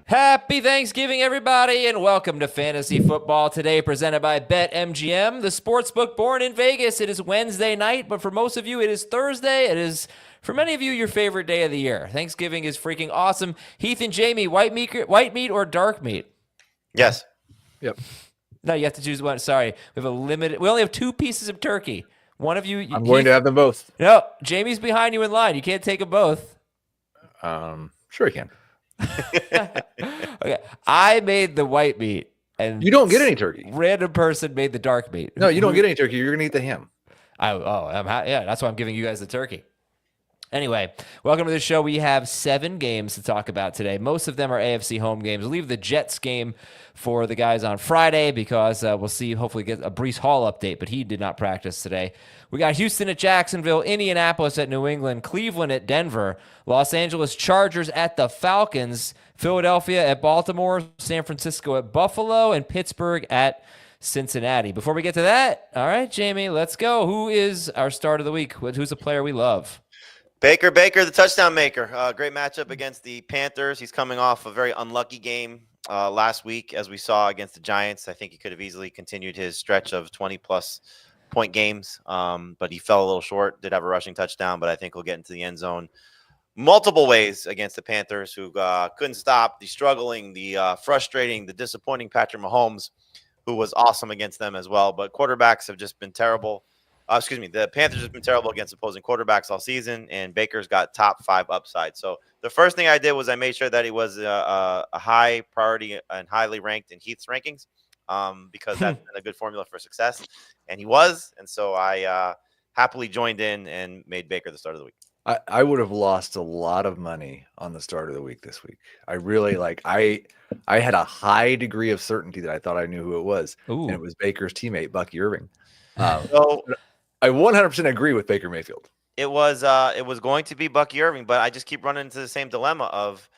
Happy Thanksgiving, everybody, and welcome to Fantasy Football Today, presented by BetMGM, the sportsbook born in Vegas. It is Wednesday night, but for most of you, it is Thursday. It is, for many of you, your favorite day of the year. Thanksgiving is freaking awesome. Heath and Jamey, white meat or dark meat? Yes. Yep. No, you have to choose one. Sorry, we only have 2 pieces of turkey. One of you. I'm going to have them both. No, Jamey's behind you in line. You can't take them both. Sure you can. Okay, I made the white meat, and You don't get any turkey. Random person made the dark meat. No, you don't get any turkey. You're going to eat the ham. Yeah, that's why I'm giving you guys the turkey. Anyway, welcome to the show. We have 7 games to talk about today. Most of them are AFC home games. We'll leave the Jets game for the guys on Friday because we'll see, hopefully get a Breece Hall update, but he did not practice today. We got Houston at Jacksonville, Indianapolis at New England, Cleveland at Denver, Los Angeles Chargers at the Falcons, Philadelphia at Baltimore, San Francisco at Buffalo, and Pittsburgh at Cincinnati. Before we get to that, all right, Jamey, let's go. Who is our start of the week? Who's a player we love? Baker, the touchdown maker. Great matchup against the Panthers. He's coming off a very unlucky game last week, as we saw against the Giants. I think he could have easily continued his stretch of 20-plus point games, but he fell a little short. Did have a rushing touchdown, but I think he'll get into the end zone multiple ways against the Panthers, who couldn't stop the struggling, the frustrating, the disappointing Patrick Mahomes, who was awesome against them as well. But quarterbacks have just been terrible. The Panthers have been terrible against opposing quarterbacks all season, and Baker's got top 5 upside. So the first thing I did was I made sure that he was a high priority and highly ranked in Heath's rankings, because that's been a good formula for success, and he was. And so I happily joined in and made Baker the start of the week. I would have lost a lot of money on the start of the week this week. I really I had a high degree of certainty that I thought I knew who it was. Ooh. And it was Baker's teammate, Bucky Irving. So I 100% agree with Baker Mayfield. It was going to be Bucky Irving, but I just keep running into the same dilemma of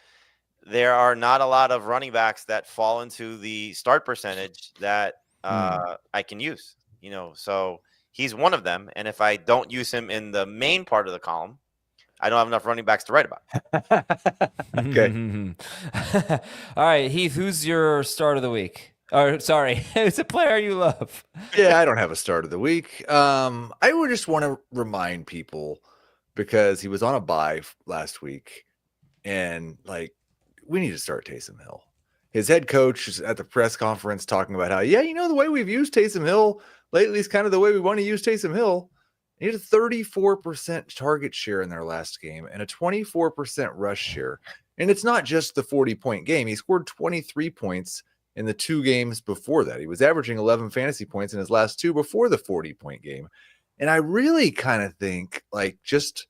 there are not a lot of running backs that fall into the start percentage that I can use. So he's one of them, and if I don't use him in the main part of the column, I don't have enough running backs to write about. Okay. All right, Heath, who's your start of the week? Or sorry, who's a player you love? Yeah, I don't have a start of the week. I would just want to remind people, because he was on a bye last week, and we need to start Taysom Hill. His head coach is at the press conference talking about how, the way we've used Taysom Hill lately is kind of the way we want to use Taysom Hill. He had a 34% target share in their last game and a 24% rush share. And it's not just the 40-point game. He scored 23 points in the 2 games before that. He was averaging 11 fantasy points in his last 2 before the 40-point game. And I really kind of think, just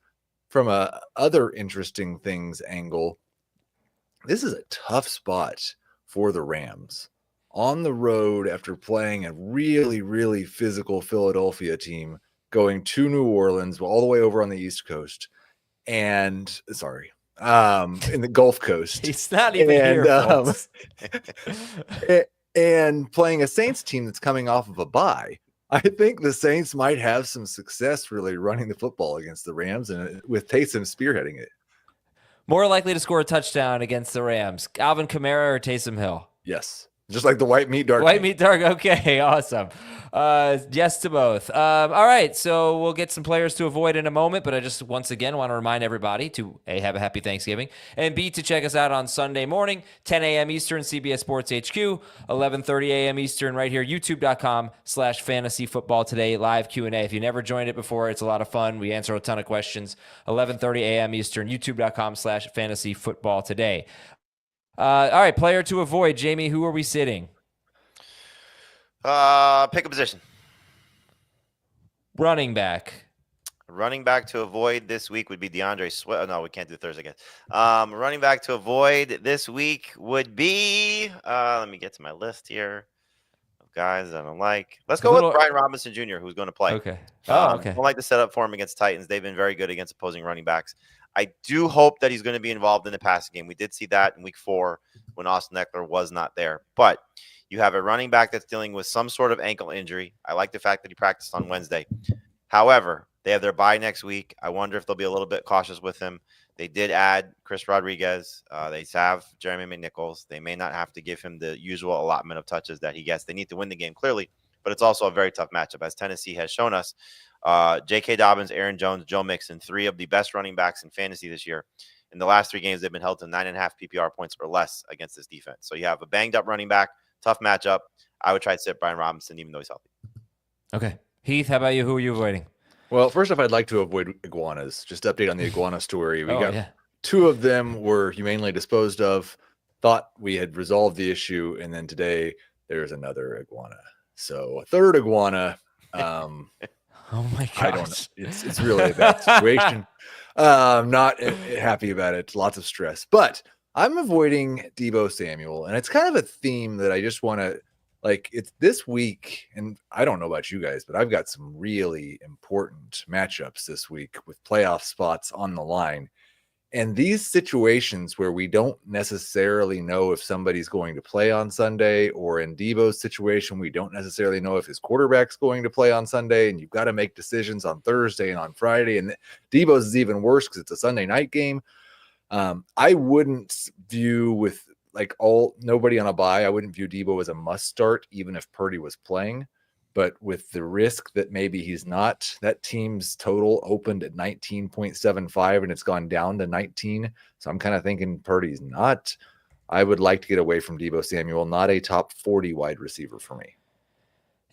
from a other interesting things angle, this is a tough spot for the Rams on the road after playing a really, really physical Philadelphia team, going to New Orleans, all the way over on the East Coast, and in the Gulf Coast. He's not even here, and playing a Saints team that's coming off of a bye. I think the Saints might have some success really running the football against the Rams, and with Taysom spearheading it. More likely to score a touchdown against the Rams, Alvin Kamara or Taysom Hill? Yes. Just like the white meat dark. White meat dark. Okay, awesome. Yes to both. All right, so we'll get some players to avoid in a moment, but I just once again want to remind everybody to A, have a happy Thanksgiving, and B, to check us out on Sunday morning, 10 a.m. Eastern, CBS Sports HQ, 11:30 a.m. Eastern, right here, youtube.com/fantasy football today, live Q&A. If you never joined it before, it's a lot of fun. We answer a ton of questions. 11:30 a.m. Eastern, youtube.com/fantasy football today. All right, player to avoid. Jamey, who are we sitting? Pick a position. Running back. Running back to avoid this week would be DeAndre Swift. No, we can't do Thursday again. Running back to avoid this week would be, let me get to my list here of guys I don't like. Let's go with Brian Robinson Jr., who's going to play. Okay. Okay. I don't like the setup for him against Titans. They've been very good against opposing running backs. I do hope that he's going to be involved in the passing game. We did see that in week 4 when Austin Eckler was not there. But you have a running back that's dealing with some sort of ankle injury. I like the fact that he practiced on Wednesday. However, they have their bye next week. I wonder if they'll be a little bit cautious with him. They did add Chris Rodriguez. They have Jeremy McNichols. They may not have to give him the usual allotment of touches that he gets. They need to win the game clearly, but it's also a very tough matchup, as Tennessee has shown us. J.K. Dobbins, Aaron Jones, Joe Mixon, 3 of the best running backs in fantasy this year. In the last 3 games, they've been held to 9.5 PPR points or less against this defense. So you have a banged-up running back, tough matchup. I would try to sit Brian Robinson, even though he's healthy. Okay. Heath, how about you? Who are you avoiding? Well, first off, I'd like to avoid iguanas. Just update on the iguana story. We got 2 of them were humanely disposed of. Thought we had resolved the issue, and then today there's another iguana. So a third iguana. Oh my gosh. I don't know. It's really a bad situation. Not happy about it. Lots of stress. But I'm avoiding Deebo Samuel, and it's kind of a theme that I just want to, like, it's this week, and I don't know about you guys, but I've got some really important matchups this week with playoff spots on the line. And these situations where we don't necessarily know if somebody's going to play on Sunday, or in Deebo's situation, we don't necessarily know if his quarterback's going to play on Sunday, and you've got to make decisions on Thursday and on Friday. And Deebo's is even worse because it's a Sunday night game. I wouldn't view with nobody on a bye, I wouldn't view Deebo as a must start, even if Purdy was playing. But with the risk that maybe he's not, that team's total opened at 19.75 and it's gone down to 19. So I'm kind of thinking Purdy's not. I would like to get away from Deebo Samuel, not a top 40 wide receiver for me.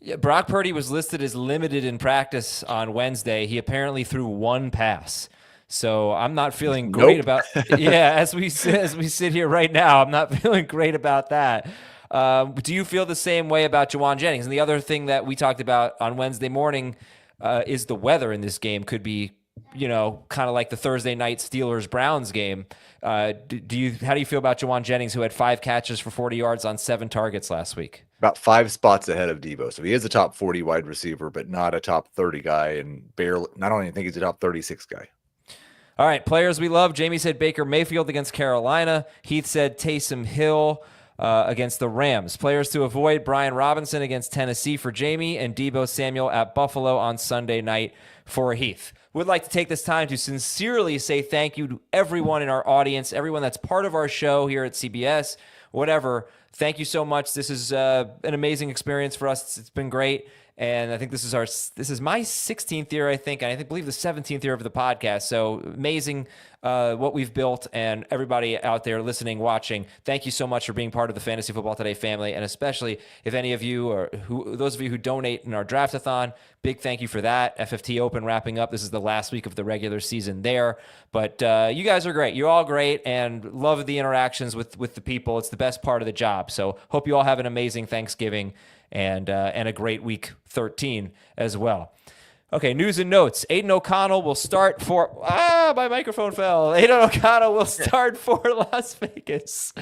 Yeah, Brock Purdy was listed as limited in practice on Wednesday. He apparently threw 1 pass. So I'm not feeling great about as we sit here right now, I'm not feeling great about that. Do you feel the same way about Juwan Jennings? And the other thing that we talked about on Wednesday morning is the weather in this game could be, kind of like the Thursday night Steelers-Browns game. How do you feel about Juwan Jennings, who had 5 catches for 40 yards on 7 targets last week? About 5 spots ahead of Deebo. So he is a top 40 wide receiver, but not a top 30 guy, and barely, I don't even think he's a top 36 guy. All right, players we love. Jamey said Baker Mayfield against Carolina. Heath said Taysom Hill against the Rams. Players to avoid: Brian Robinson against Tennessee for Jamey, and Deebo Samuel at Buffalo on Sunday night for Heath. Would like to take this time to sincerely say thank you to everyone in our audience, everyone that's part of our show here at CBS, whatever. Thank you so much. This is an amazing experience for us. It's been great. And I think this is my 16th year, I think, and I believe the 17th year of the podcast. So amazing what we've built, and everybody out there listening, watching, thank you so much for being part of the Fantasy Football Today family, and especially if any of you, or those of you who donate in our draftathon, big thank you for that. FFT Open wrapping up. This is the last week of the regular season there, but you guys are great. You're all great, and love the interactions with the people. It's the best part of the job. So hope you all have an amazing Thanksgiving and a great week 13 as well. Okay, news and notes. Aiden O'Connell will start for... my microphone fell. Aiden O'Connell will start for Las Vegas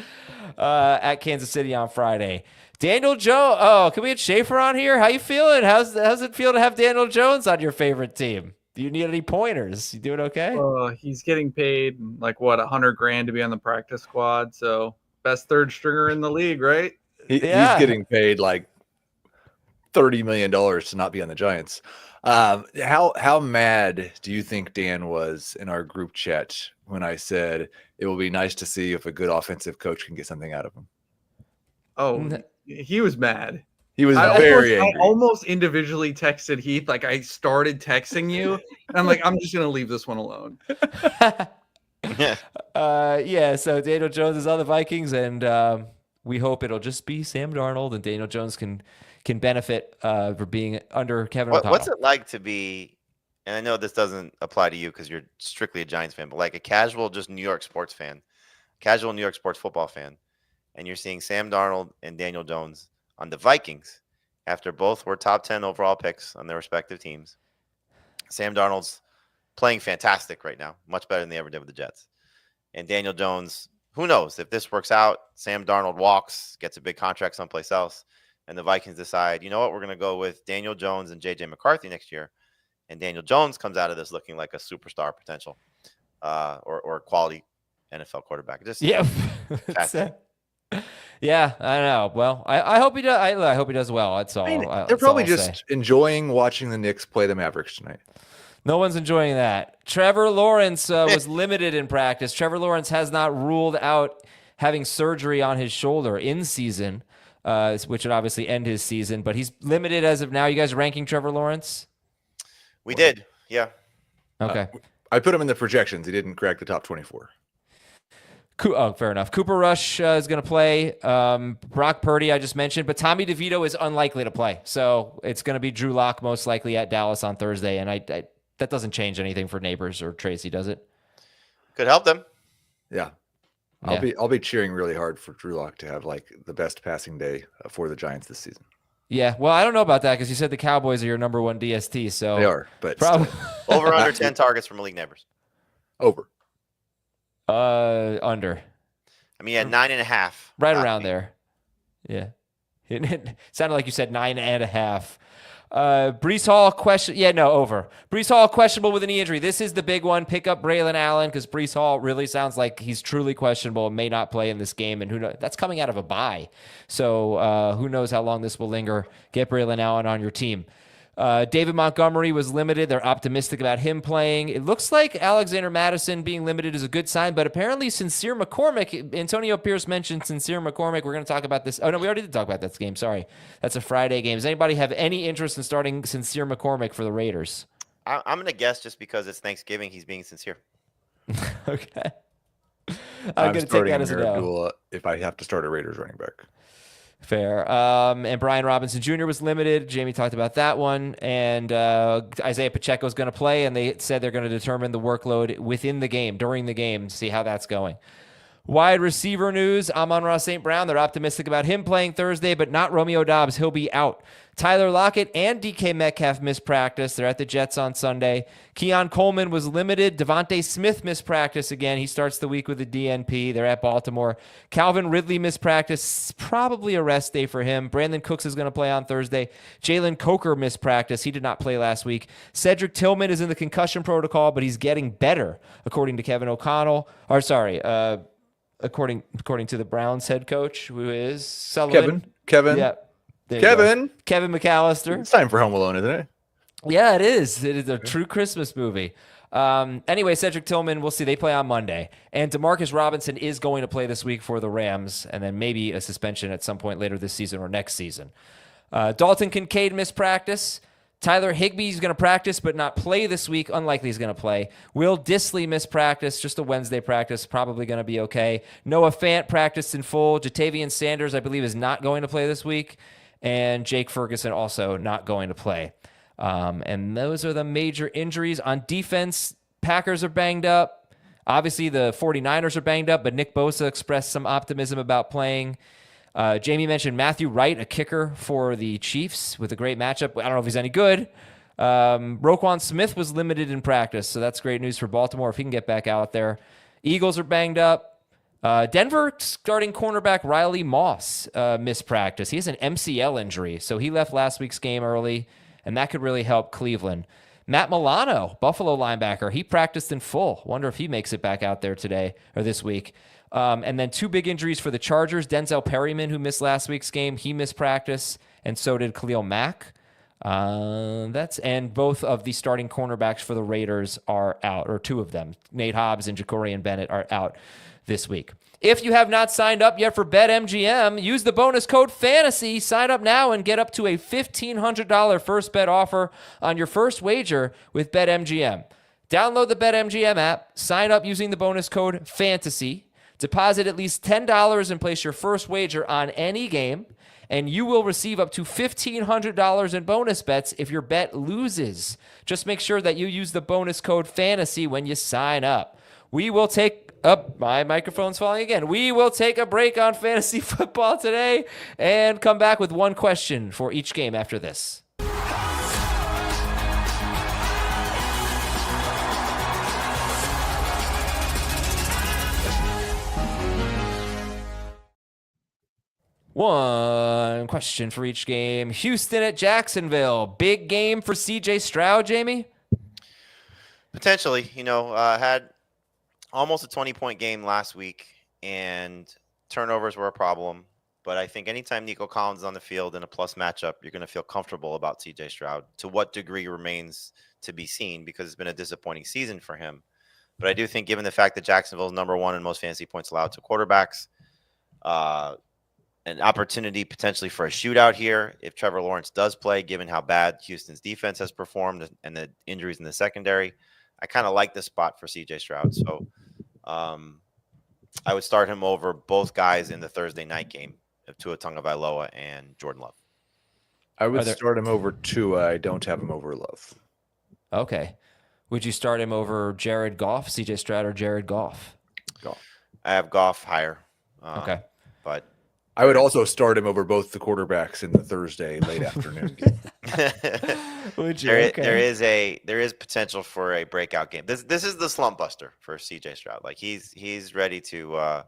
at Kansas City on Friday. Daniel Jones... Oh, can we get Schaefer on here? How you feeling? How's it feel to have Daniel Jones on your favorite team? Do you need any pointers? You doing okay? He's getting paid $100,000 to be on the practice squad. So best third stringer in the league, right? He's getting paid $30 million to not be on the Giants. How mad do you think Dan was in our group chat when I said it will be nice to see if a good offensive coach can get something out of him? Oh, he was mad. He was very angry. I almost individually texted Heath. I started texting you, and I'm I'm just going to leave this one alone. So Daniel Jones is on the Vikings, and we hope it'll just be Sam Darnold, and Daniel Jones can benefit for being under Kevin O'Connell. What's it like to be, and I know this doesn't apply to you because you're strictly a Giants fan, but like a casual just New York sports fan, casual New York sports football fan, and you're seeing Sam Darnold and Daniel Jones on the Vikings after both were top 10 overall picks on their respective teams. Sam Darnold's playing fantastic right now, much better than they ever did with the Jets. And Daniel Jones, who knows if this works out, Sam Darnold walks, gets a big contract someplace else, and the Vikings decide, you know what, we're going to go with Daniel Jones and J.J. McCarthy next year. And Daniel Jones comes out of this looking like a superstar potential or quality NFL quarterback. Yeah, I know. Well, I hope he does. I hope he does well. That's all. They're probably just enjoying watching the Knicks play the Mavericks tonight. No one's enjoying that. Trevor Lawrence was limited in practice. Trevor Lawrence has not ruled out having surgery on his shoulder in season, which would obviously end his season, but he's limited as of now. You guys ranking Trevor Lawrence? We did. Yeah. Okay. I put him in the projections. He didn't crack the top 24. Oh, fair enough. Cooper Rush is going to play. Brock Purdy, I just mentioned, but Tommy DeVito is unlikely to play. So it's going to be Drew Lock most likely at Dallas on Thursday. And I that doesn't change anything for Neighbors or Tracy, does it? Could help them. Yeah. I'll be cheering really hard for Drew Lock to have like the best passing day for the Giants this season. Yeah. Well, I don't know about that because you said the Cowboys are your number one DST. So they are, but probably over under 10 targets from Malik Neighbors. Over. Under. I mean, at 9.5. Right around there. Yeah. It sounded like you said 9.5. Breece Hall over. Breece Hall questionable with a knee injury. This is the big one. Pick up Braylon Allen because Breece Hall really sounds like he's truly questionable and may not play in this game. And who knows? That's coming out of a bye. So who knows how long this will linger. Get Braylon Allen on your team. David Montgomery was limited. They're optimistic about him playing. It looks like Alexander Mattison being limited is a good sign, but apparently Sincere McCormick, Antonio Pierce mentioned Sincere McCormick. We're going to talk about this. Oh, no, we already did talk about that game. Sorry. That's a Friday game. Does anybody have any interest in starting Sincere McCormick for the Raiders? I'm going to guess just because it's Thanksgiving, he's being sincere. Okay. I'm going to take that as a no. If I have to start a Raiders running back. Fair. And Brian Robinson Jr. was limited. Jamie talked about that one. And Isaiah Pacheco is going to play, and they said they're going to determine the workload within the game, during the game, to see how that's going. Wide receiver news, Amon-Ra St. Brown. They're optimistic about him playing Thursday, but not Romeo Doubs. He'll be out. Tyler Lockett and DK Metcalf missed practice. They're at the Jets on Sunday. Keon Coleman was limited. Devontae Smith missed practice again. He starts the week with a DNP. They're at Baltimore. Calvin Ridley missed practice. Probably a rest day for him. Brandon Cooks is going to play on Thursday. Jalen Coker missed practice. He did not play last week. Cedric Tillman is in the concussion protocol, but he's getting better, according to Kevin O'Connell. According to the Browns head coach, who is Sullivan. Kevin. Yeah. Kevin McAllister. It's time for Home Alone, isn't it? Yeah, it is. It is a true Christmas movie. Anyway, Cedric Tillman, we'll see. They play on Monday. And DeMarcus Robinson is going to play this week for the Rams, and then maybe a suspension at some point later this season or next season. Dalton Kincaid missed practice. Tyler Higbee is going to practice but not play this week. Unlikely he's going to play. Will Dissly missed practice, just a Wednesday practice, probably going to be okay. Noah Fant practiced in full. Jatavian Sanders, I believe, is not going to play this week. And Jake Ferguson also not going to play. And those are the major injuries. On defense, Packers are banged up. Obviously, the 49ers are banged up, but Nick Bosa expressed some optimism about playing. Jamie mentioned Matthew Wright, a kicker for the Chiefs with a great matchup. I don't know if he's any good. Roquan Smith was limited in practice, so that's great news for Baltimore if he can get back out there. Eagles are banged up. Denver starting cornerback Riley Moss missed practice. He has an MCL injury, so he left last week's game early, and that could really help Cleveland. Matt Milano, Buffalo linebacker, he practiced in full. Wonder if he makes it back out there today or this week. And then two big injuries for the Chargers. Denzel Perryman, who missed last week's game, he missed practice, and so did Khalil Mack. And both of the starting cornerbacks for the Raiders are out, or two of them. Nate Hobbs and Jacorian Bennett are out this week. If you have not signed up yet for BetMGM, use the bonus code FANTASY. Sign up now and get up to a $1,500 first bet offer on your first wager with BetMGM. Download the BetMGM app, sign up using the bonus code FANTASY, deposit at least $10 and place your first wager on any game, and you will receive up to $1,500 in bonus bets if your bet loses. Just make sure that you use the bonus code FANTASY when you sign up. We will take my microphone's falling again. We will take a break on fantasy football today and come back with one question for each game after this. One question for each game. Houston at Jacksonville. Big game for CJ Stroud, Jamie? Potentially. Had almost a 20-point game last week, and turnovers were a problem. But I think anytime Nico Collins is on the field in a plus matchup, you're going to feel comfortable about CJ Stroud. To what degree remains to be seen because it's been a disappointing season for him. But I do think given the fact that Jacksonville is number one in most fantasy points allowed to quarterbacks, an opportunity potentially for a shootout here if Trevor Lawrence does play, given how bad Houston's defense has performed and the injuries in the secondary, I kind of like this spot for CJ Stroud. So I would start him over both guys in the Thursday night game of Tua Tagovailoa and Jordan Love. I would start him over Tua. I don't have him over Love. Okay. Would you start him over Jared Goff, CJ Stroud, or Jared Goff? Goff. I have Goff higher. Okay. But I would also start him over both the quarterbacks in the Thursday late afternoon game. Would you? There is potential for a breakout game. This is the slump buster for CJ Stroud. Like he's ready to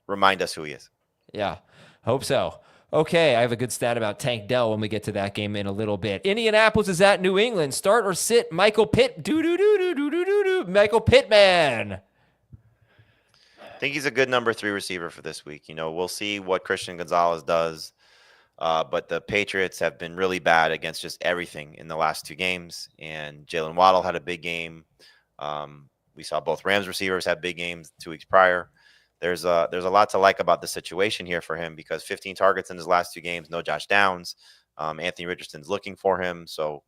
remind us who he is. Yeah, hope so. Okay, I have a good stat about Tank Dell when we get to that game in a little bit. Indianapolis is at New England. Start or sit Michael Pittman. I think he's a good number 3 receiver for this week. We'll see what Christian Gonzalez does. But the Patriots have been really bad against just everything in the last 2 games. And Jalen Waddle had a big game. We saw both Rams receivers have big games 2 weeks prior. There's a lot to like about the situation here for him because 15 targets in his last 2 games, no Josh Downs. Anthony Richardson's looking for him. So,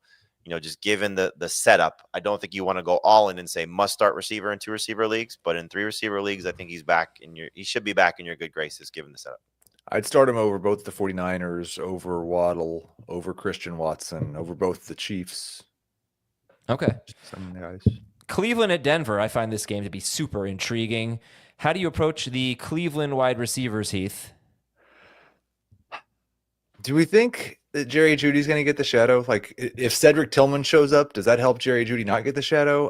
just given the setup, I don't think you want to go all in and say must start receiver in 2 receiver leagues. But in 3 receiver leagues, I think he should be back in your good graces given the setup. I'd start him over both the 49ers, over Waddle, over Christian Watson, over both the Chiefs. Okay. Some guys. Cleveland at Denver. I find this game to be super intriguing. How do you approach the Cleveland wide receivers, Heath? Do we think that Jerry Jeudy's going to get the shadow? Like, if Cedric Tillman shows up, does that help Jerry Jeudy not get the shadow?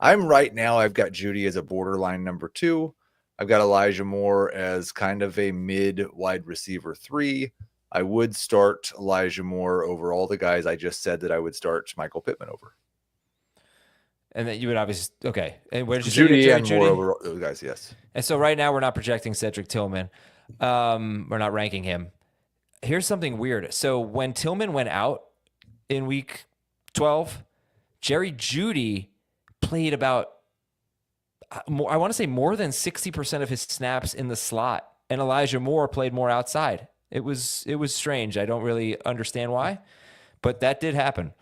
I'm right now, I've got Jeudy as a borderline number 2. I've got Elijah Moore as kind of a mid wide receiver 3. I would start Elijah Moore over all the guys I just said that I would start Michael Pittman over. And then you would obviously, okay. And where did you Jeudy say and Moore over those guys, yes. And so right now we're not projecting Cedric Tillman. We're not ranking him. Here's something weird. So when Tillman went out in week 12, Jerry Jeudy played about, I want to say more than 60% of his snaps in the slot, and Elijah Moore played more outside. It was strange. I don't really understand why, but that did happen.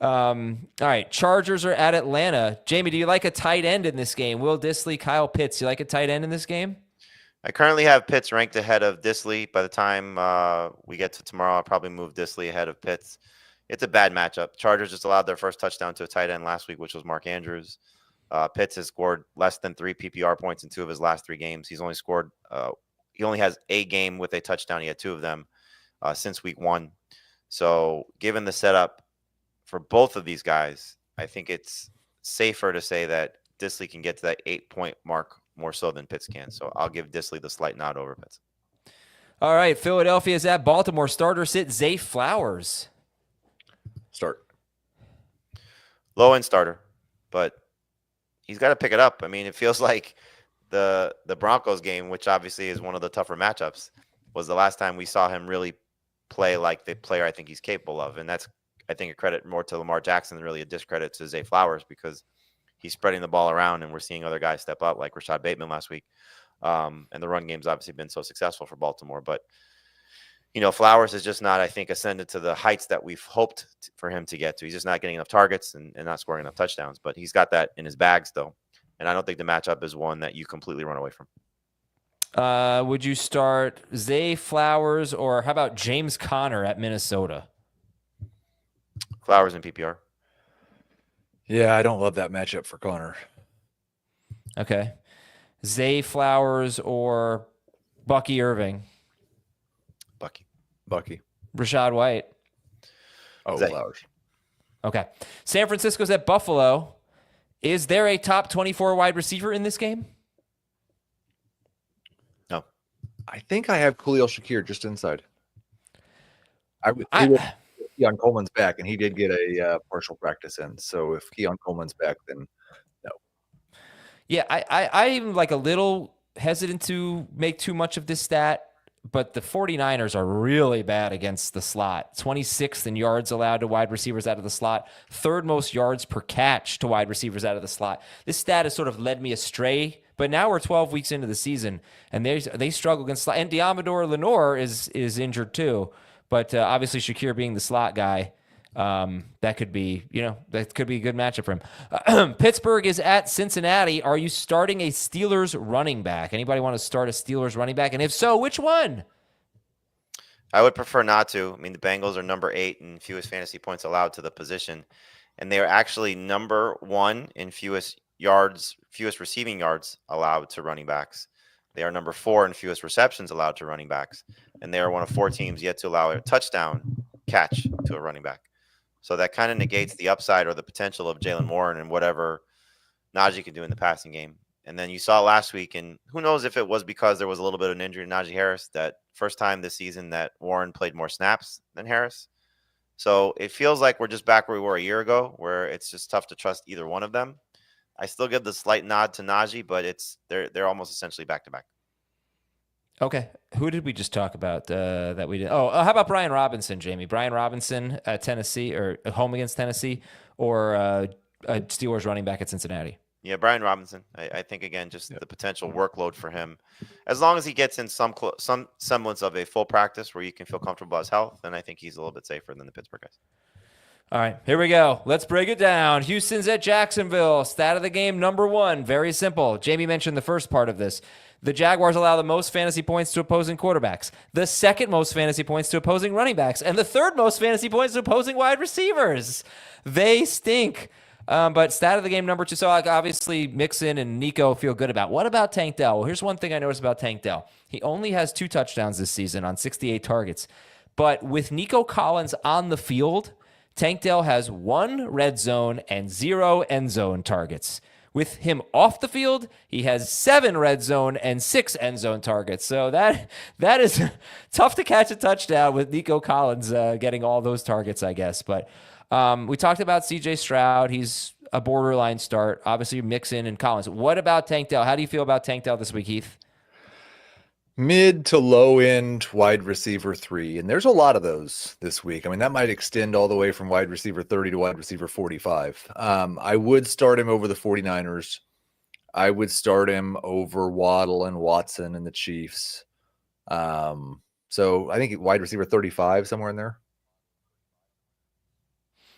All right, Chargers are at Atlanta. Jamey, do you like a tight end in this game? Will Dissly, Kyle Pitts. You like a tight end in this game? I currently have Pitts ranked ahead of Dissly. By the time we get to tomorrow, I'll probably move Dissly ahead of Pitts. It's a bad matchup. Chargers just allowed their first touchdown to a tight end last week, which was Mark Andrews. Pitts has scored less than 3 PPR points in 2 of his last 3 games. He's only scored he only has a game with a touchdown. He had 2 of them since week 1. So given the setup for both of these guys, I think it's safer to say that Dissly can get to that 8-point mark more so than Pitts can. So I'll give Dissly the slight nod over Pitts. All right, Philadelphia is at Baltimore. Starter sit Zay Flowers. Start. Low end starter, but he's got to pick it up. I mean, it feels like the Broncos game, which obviously is one of the tougher matchups, was the last time we saw him really play like the player I think he's capable of. And that's, I think, a credit more to Lamar Jackson than really a discredit to Zay Flowers because he's spreading the ball around and we're seeing other guys step up like Rashad Bateman last week. And the run game's obviously been so successful for Baltimore. But, Flowers is just not, I think, ascended to the heights that we've hoped for him to get to. He's just not getting enough targets and not scoring enough touchdowns. But he's got that in his bag still. And I don't think the matchup is one that you completely run away from. Would you start Zay Flowers or how about James Conner at Minnesota? Flowers in PPR. Yeah, I don't love that matchup for Connor. Okay. Zay Flowers or Bucky Irving? Bucky. Rashad White. Oh, Zay. Flowers. Okay. San Francisco's at Buffalo. Is there a top 24 wide receiver in this game? No. I think I have Khalil Shakir just inside. Keon Coleman's back, and he did get a partial practice in. So if Keon Coleman's back, then no. Yeah, I even like a little hesitant to make too much of this stat. but the 49ers are really bad against the slot. 26th in yards allowed to wide receivers out of the slot, third most yards per catch to wide receivers out of the slot. This stat has sort of led me astray, but now we're 12 weeks into the season, and they struggle against slot. And Diamador Lenore is injured too, but obviously Shakir being the slot guy, that could be a good matchup for him. Pittsburgh is at Cincinnati. Are you starting a Steelers running back? Anybody want to start a Steelers running back? And if so, which one? I would prefer not to. I mean, the Bengals are number 8 in fewest fantasy points allowed to the position, and they are actually number 1 in fewest receiving yards allowed to running backs. They are number 4 in fewest receptions allowed to running backs, and they are one of 4 teams yet to allow a touchdown catch to a running back. So that kind of negates the upside or the potential of Jalen Warren and whatever Najee can do in the passing game. And then you saw last week, and who knows if it was because there was a little bit of an injury to Najee Harris, that first time this season that Warren played more snaps than Harris. So it feels like we're just back where we were a year ago, where it's just tough to trust either one of them. I still give the slight nod to Najee, but they're almost essentially back to back. Okay. Who did we just talk about that we did? How about Brian Robinson, Jamey? Brian Robinson at Tennessee, or home against Tennessee, or a Steelers running back at Cincinnati? Yeah, Brian Robinson. I think, again, just the potential workload for him. As long as he gets in some semblance of a full practice where you can feel comfortable about his health, then I think he's a little bit safer than the Pittsburgh guys. All right, here we go. Let's break it down. Houston's at Jacksonville. Stat of the game, number 1. Very simple. Jamey mentioned the first part of this. The Jaguars allow the most fantasy points to opposing quarterbacks, the second most fantasy points to opposing running backs, and the third most fantasy points to opposing wide receivers. They stink. But stat of the game, number 2. So obviously Mixon and Nico feel good about. What about Tank Dell? Well, here's one thing I noticed about Tank Dell. He only has 2 touchdowns this season on 68 targets. But with Nico Collins on the field, Tank Dell has 1 red zone and 0 end zone targets. With him off the field, he has 7 red zone and 6 end zone targets. So that is tough to catch a touchdown with Nico Collins getting all those targets, I guess. But we talked about CJ Stroud. He's a borderline start. Obviously, Mixon and Collins. What about Tank Dell? How do you feel about Tank Dell this week, Heath? Mid to low end wide receiver 3. And there's a lot of those this week. I mean, that might extend all the way from wide receiver 30 to wide receiver 45. I would start him over the 49ers. I would start him over Waddle and Watson and the Chiefs. So I think wide receiver 35, somewhere in there.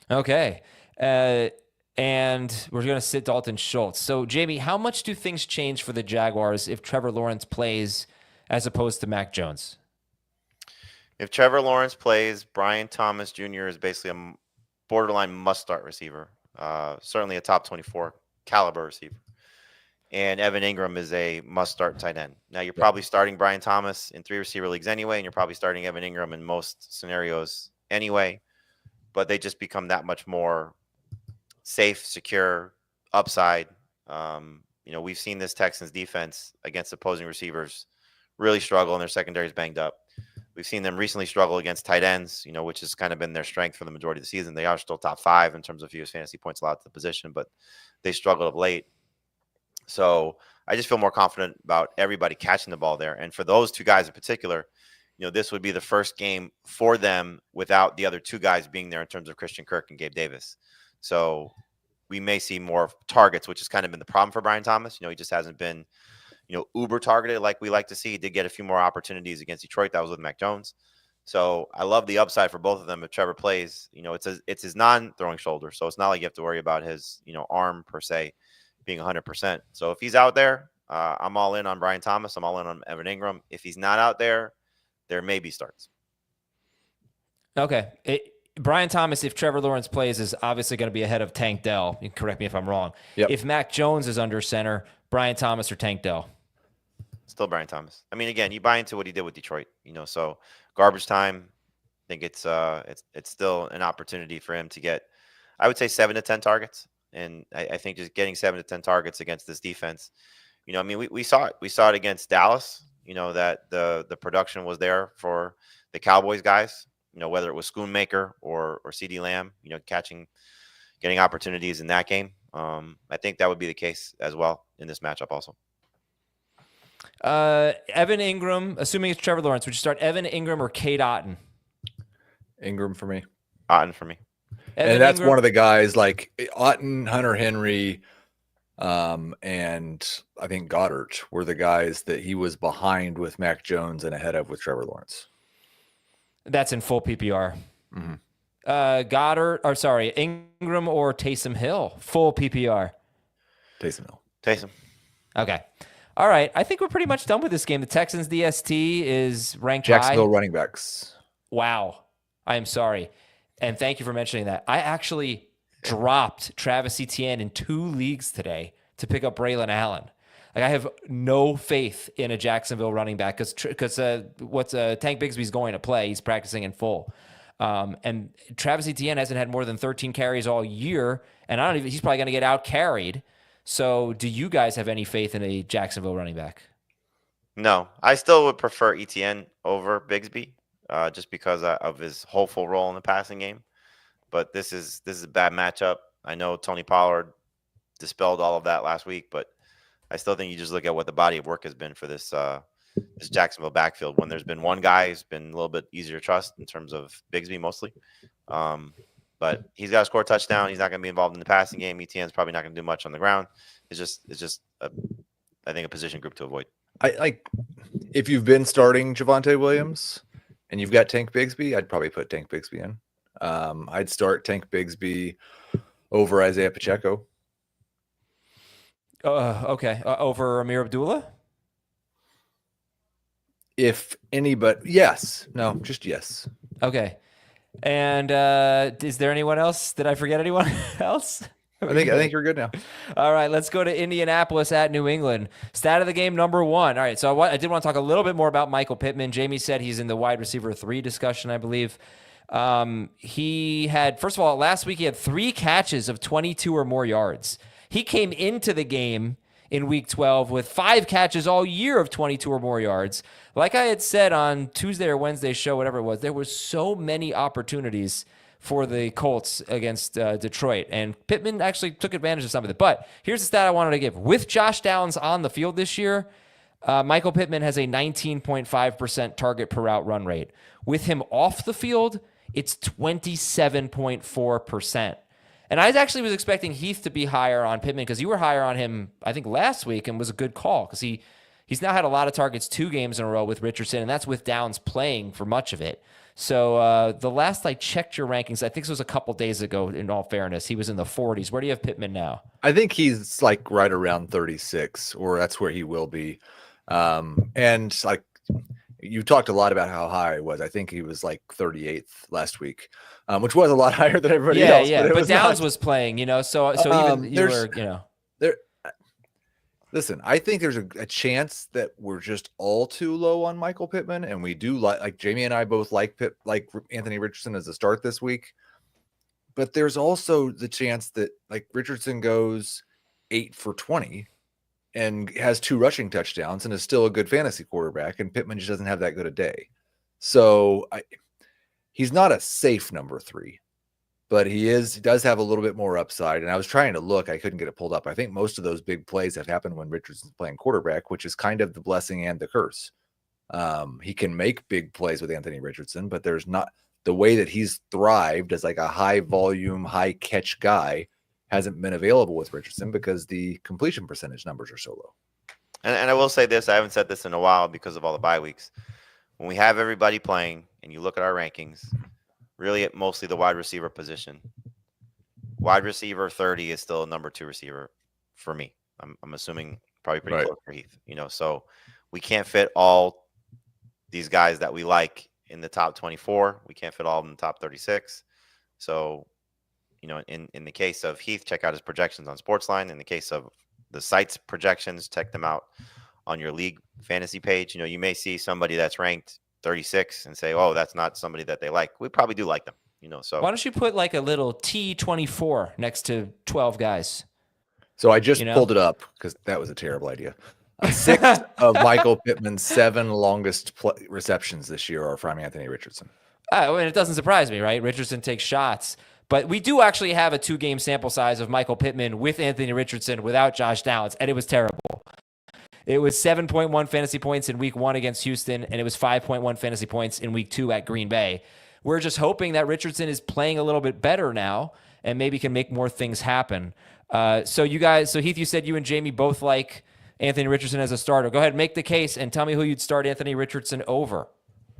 Okay. And we're going to sit Dalton Schultz. So, Jamey, how much do things change for the Jaguars if Trevor Lawrence plays as opposed to Mac Jones? If Trevor Lawrence plays, Brian Thomas Jr. is basically a borderline must-start receiver, certainly a top 24 caliber receiver. And Evan Ingram is a must-start tight end. Now, you're probably starting Brian Thomas in 3 receiver leagues anyway, and you're probably starting Evan Ingram in most scenarios anyway, but they just become that much more safe, secure, upside. We've seen this Texans defense against opposing receivers really struggle, and their secondary is banged up. We've seen them recently struggle against tight ends, which has kind of been their strength for the majority of the season. They are still top 5 in terms of fewest fantasy points allowed to the position, but they struggled of late. So I just feel more confident about everybody catching the ball there. And for those 2 guys in particular, this would be the first game for them without the other 2 guys being there in terms of Christian Kirk and Gabe Davis. So we may see more targets, which has kind of been the problem for Brian Thomas. He just hasn't been, uber targeted like we like to see. He did get a few more opportunities against Detroit. That was with Mac Jones. So I love the upside for both of them. If Trevor plays, it's his non-throwing shoulder. So it's not like you have to worry about his, arm per se being 100%. So if he's out there, I'm all in on Brian Thomas. I'm all in on Evan Ingram. If he's not out there, there may be starts. Okay. Brian Thomas, if Trevor Lawrence plays, is obviously going to be ahead of Tank Dell. You can correct me if I'm wrong. Yep. If Mac Jones is under center, Brian Thomas or Tank Dell? Still Brian Thomas. I mean, again, you buy into what he did with Detroit, so garbage time. I think it's still an opportunity for him to get, I would say, 7 to 10 targets. And I think just getting 7 to 10 targets against this defense, we saw it. We saw it against Dallas, that the production was there for the Cowboys guys, whether it was Schoonmaker or CeeDee Lamb, getting opportunities in that game. I think that would be the case as well in this matchup also. Evan Ingram, assuming it's Trevor Lawrence, would you start Evan Ingram or Cade Otton? Ingram for me. Otten for me. Evan And that's Ingram- one of the guys like Otton, Hunter Henry, and I think Goddard were the guys that he was behind with Mac Jones and ahead of with Trevor Lawrence. That's in full PPR. Mhm. Ingram or Taysom Hill, full PPR. Taysom Hill. Taysom. Okay. All right. I think we're pretty much done with this game. The Texans DST is ranked Jacksonville high. running backs. Wow. I am sorry. And thank you for mentioning that. I actually dropped Travis Etienne in 2 leagues today to pick up Braylon Allen. Like, I have no faith in a Jacksonville running back because Tank Bigsby's going to play. He's practicing in full. And Travis Etienne hasn't had more than 13 carries all year, and he's probably going to get out carried. So do you guys have any faith in a Jacksonville running back? No, I still would prefer ETN over Bigsby, just because of his hopeful role in the passing game. But this is a bad matchup. I know Tony Pollard dispelled all of that last week, but I still think you just look at what the body of work has been for this Jacksonville backfield. When there's been one guy who's been a little bit easier to trust in terms of Bigsby mostly. But he's got to score a touchdown. He's not going to be involved in the passing game. ETN's probably not going to do much on the ground. It's just I think a position group to avoid. I like if you've been starting Javonte Williams and you've got Tank Bigsby, I'd probably put Tank Bigsby in. I'd start Tank Bigsby over Isaiah Pacheco. Okay. Over Amir Abdullah? If anybody, yes. No, just yes. Okay. And is there anyone else? Did I forget anyone else? I think you're good now. All right, let's go to Indianapolis at New England. Stat of the game number 1. All right, so I did want to talk a little bit more about Michael Pittman. Jamey said he's in the wide receiver 3 discussion, I believe. He had, first of all, last week he had 3 catches of 22 or more yards. He came into the game in week 12 with 5 catches all year of 22 or more yards. Like I had said on Tuesday or Wednesday's show, whatever it was, there were so many opportunities for the Colts against Detroit. And Pittman actually took advantage of some of it. But here's the stat I wanted to give. With Josh Downs on the field this year, Michael Pittman has a 19.5% target per route run rate. With him off the field, it's 27.4%. And I actually was expecting Heath to be higher on Pittman because you were higher on him, I think, last week, and was a good call because he's now had a lot of targets 2 games in a row with Richardson, and that's with Downs playing for much of it. So the last I checked your rankings, I think this was a couple days ago, in all fairness, he was in the 40s. Where do you have Pittman now? I think he's like right around 36, or that's where he will be. And like you talked a lot about how high he was. I think he was like 38th last week, which was a lot higher than everybody else. Yeah, but Downs was playing, so even you were, there. Listen, I think there's a chance that we're just all too low on Michael Pittman, and we do like Jamey and I both like Anthony Richardson as a start this week. But there's also the chance that like Richardson goes 8 for 20 and has 2 rushing touchdowns and is still a good fantasy quarterback, and Pittman just doesn't have that good a day. So he's not a safe number 3. But he does have a little bit more upside. And I was trying to look, I couldn't get it pulled up. I think most of those big plays have happened when Richardson's playing quarterback, which is kind of the blessing and the curse. He can make big plays with Anthony Richardson, but there's not the way that he's thrived as like a high volume, high catch guy hasn't been available with Richardson because the completion percentage numbers are so low. And I will say this, I haven't said this in a while because of all the bye weeks. When we have everybody playing and you look at our rankings, really at mostly the wide receiver position. Wide receiver 30 is still a number 2 receiver for me. I'm assuming probably pretty close for Heath. So we can't fit all these guys that we like in the top 24. We can't fit all of them in the top 36. So, in the case of Heath, check out his projections on Sportsline. In the case of the site's projections, check them out on your league fantasy page. You may see somebody that's ranked 36 and say, oh, that's not somebody that they like. We probably do like them, so why don't you put like a little T24 next to 12 guys? So I just pulled it up because that was a terrible idea. 6 of Michael Pittman's 7 longest receptions this year are from Anthony Richardson. It doesn't surprise me, right? Richardson takes shots, but we do actually have a 2-game sample size of Michael Pittman with Anthony Richardson without Josh Downs, and it was terrible. It was 7.1 fantasy points in week 1 against Houston, and it was 5.1 fantasy points in week 2 at Green Bay. We're just hoping that Richardson is playing a little bit better now and maybe can make more things happen. So Heath, you said you and Jamey both like Anthony Richardson as a starter. Go ahead, make the case and tell me who you'd start Anthony Richardson over.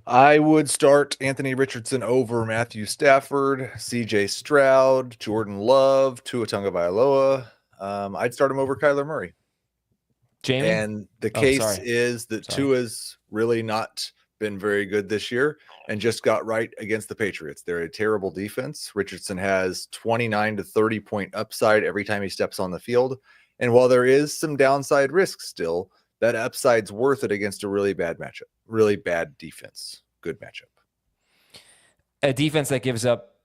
I would start Anthony Richardson over Matthew Stafford, CJ Stroud, Jordan Love, Tua Tagovailoa. I'd start him over Kyler Murray. Jamey? And the case is that Tua's really not been very good this year and just got right against the Patriots. They're a terrible defense. Richardson has 29 to 30 point upside every time he steps on the field. And while there is some downside risk still, that upside's worth it against a really bad matchup, really bad defense. Good matchup. A defense that gives up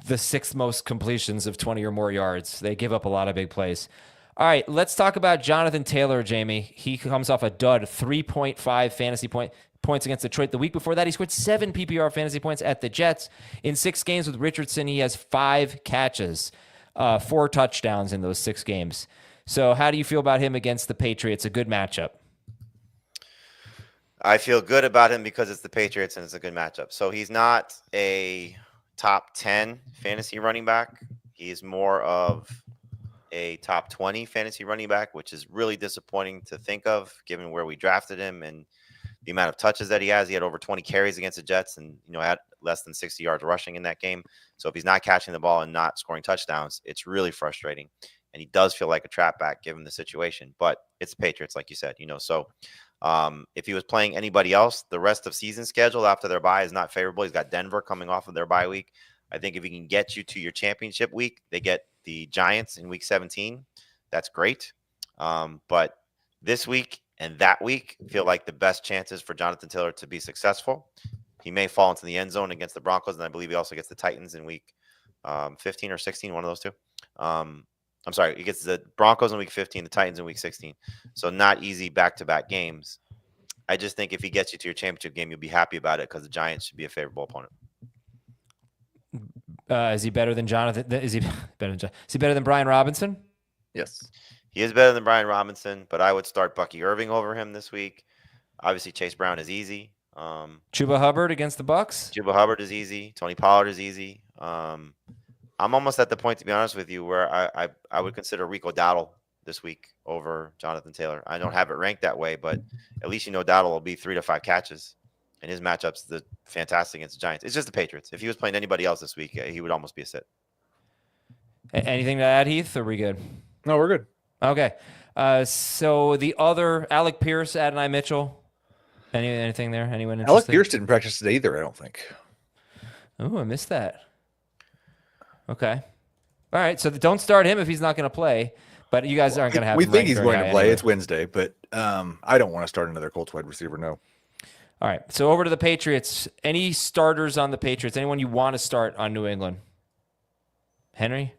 the 6th most completions of 20 or more yards. They give up a lot of big plays. All right, let's talk about Jonathan Taylor, Jamey. He comes off a dud, 3.5 fantasy points against Detroit. The week before that, he scored 7 PPR fantasy points at the Jets. In 6 games with Richardson, he has 5 catches, 4 touchdowns in those 6 games. So how do you feel about him against the Patriots? A good matchup. I feel good about him because it's the Patriots and it's a good matchup. So he's not a top 10 fantasy running back. He's more of a top 20 fantasy running back, which is really disappointing to think of given where we drafted him and the amount of touches that he has. He had over 20 carries against the Jets and, had less than 60 yards rushing in that game. So if he's not catching the ball and not scoring touchdowns, it's really frustrating. And he does feel like a trap back given the situation, but it's the Patriots, like you said, so if he was playing anybody else, the rest of season schedule after their bye is not favorable. He's got Denver coming off of their bye week. I think if he can get you to your championship week, they get the Giants in week 17. That's great. But this week and that week feel like the best chances for Jonathan Taylor to be successful. He may fall into the end zone against the Broncos, and I believe he also gets the Titans in week 15 or 16, one of those two. I'm sorry, he gets the Broncos in week 15, the Titans in week 16. So not easy back-to-back games. I just think if he gets you to your championship game, you'll be happy about it because the Giants should be a favorable opponent. Is he better than Jonathan? Is he better than Brian Robinson? Yes. He is better than Brian Robinson, but I would start Bucky Irving over him this week. Obviously, Chase Brown is easy. Chuba Hubbard against the Bucs? Chuba Hubbard is easy. Tony Pollard is easy. I'm almost at the point, to be honest with you, where I would consider Rico Dowdle this week over Jonathan Taylor. I don't have it ranked that way, but at least Dowdle will be 3 to 5 catches. And his matchup's fantastic against the Giants. It's just the Patriots. If he was playing anybody else this week, he would almost be a sit. Anything to add, Heath? Or are we good? No, we're good. Okay. So the other, Alec Pierce, Adonai Mitchell. Anything there? Anyone interested? Alec Pierce didn't practice today either, I don't think. Oh, I missed that. Okay. All right. So don't start him if he's not going to play. But you guys aren't going to have. We think he's going to play. Anyway. It's Wednesday, but I don't want to start another Colts wide receiver. No. All right. So over to the Patriots. Any starters on the Patriots? Anyone you want to start on New England? Henry?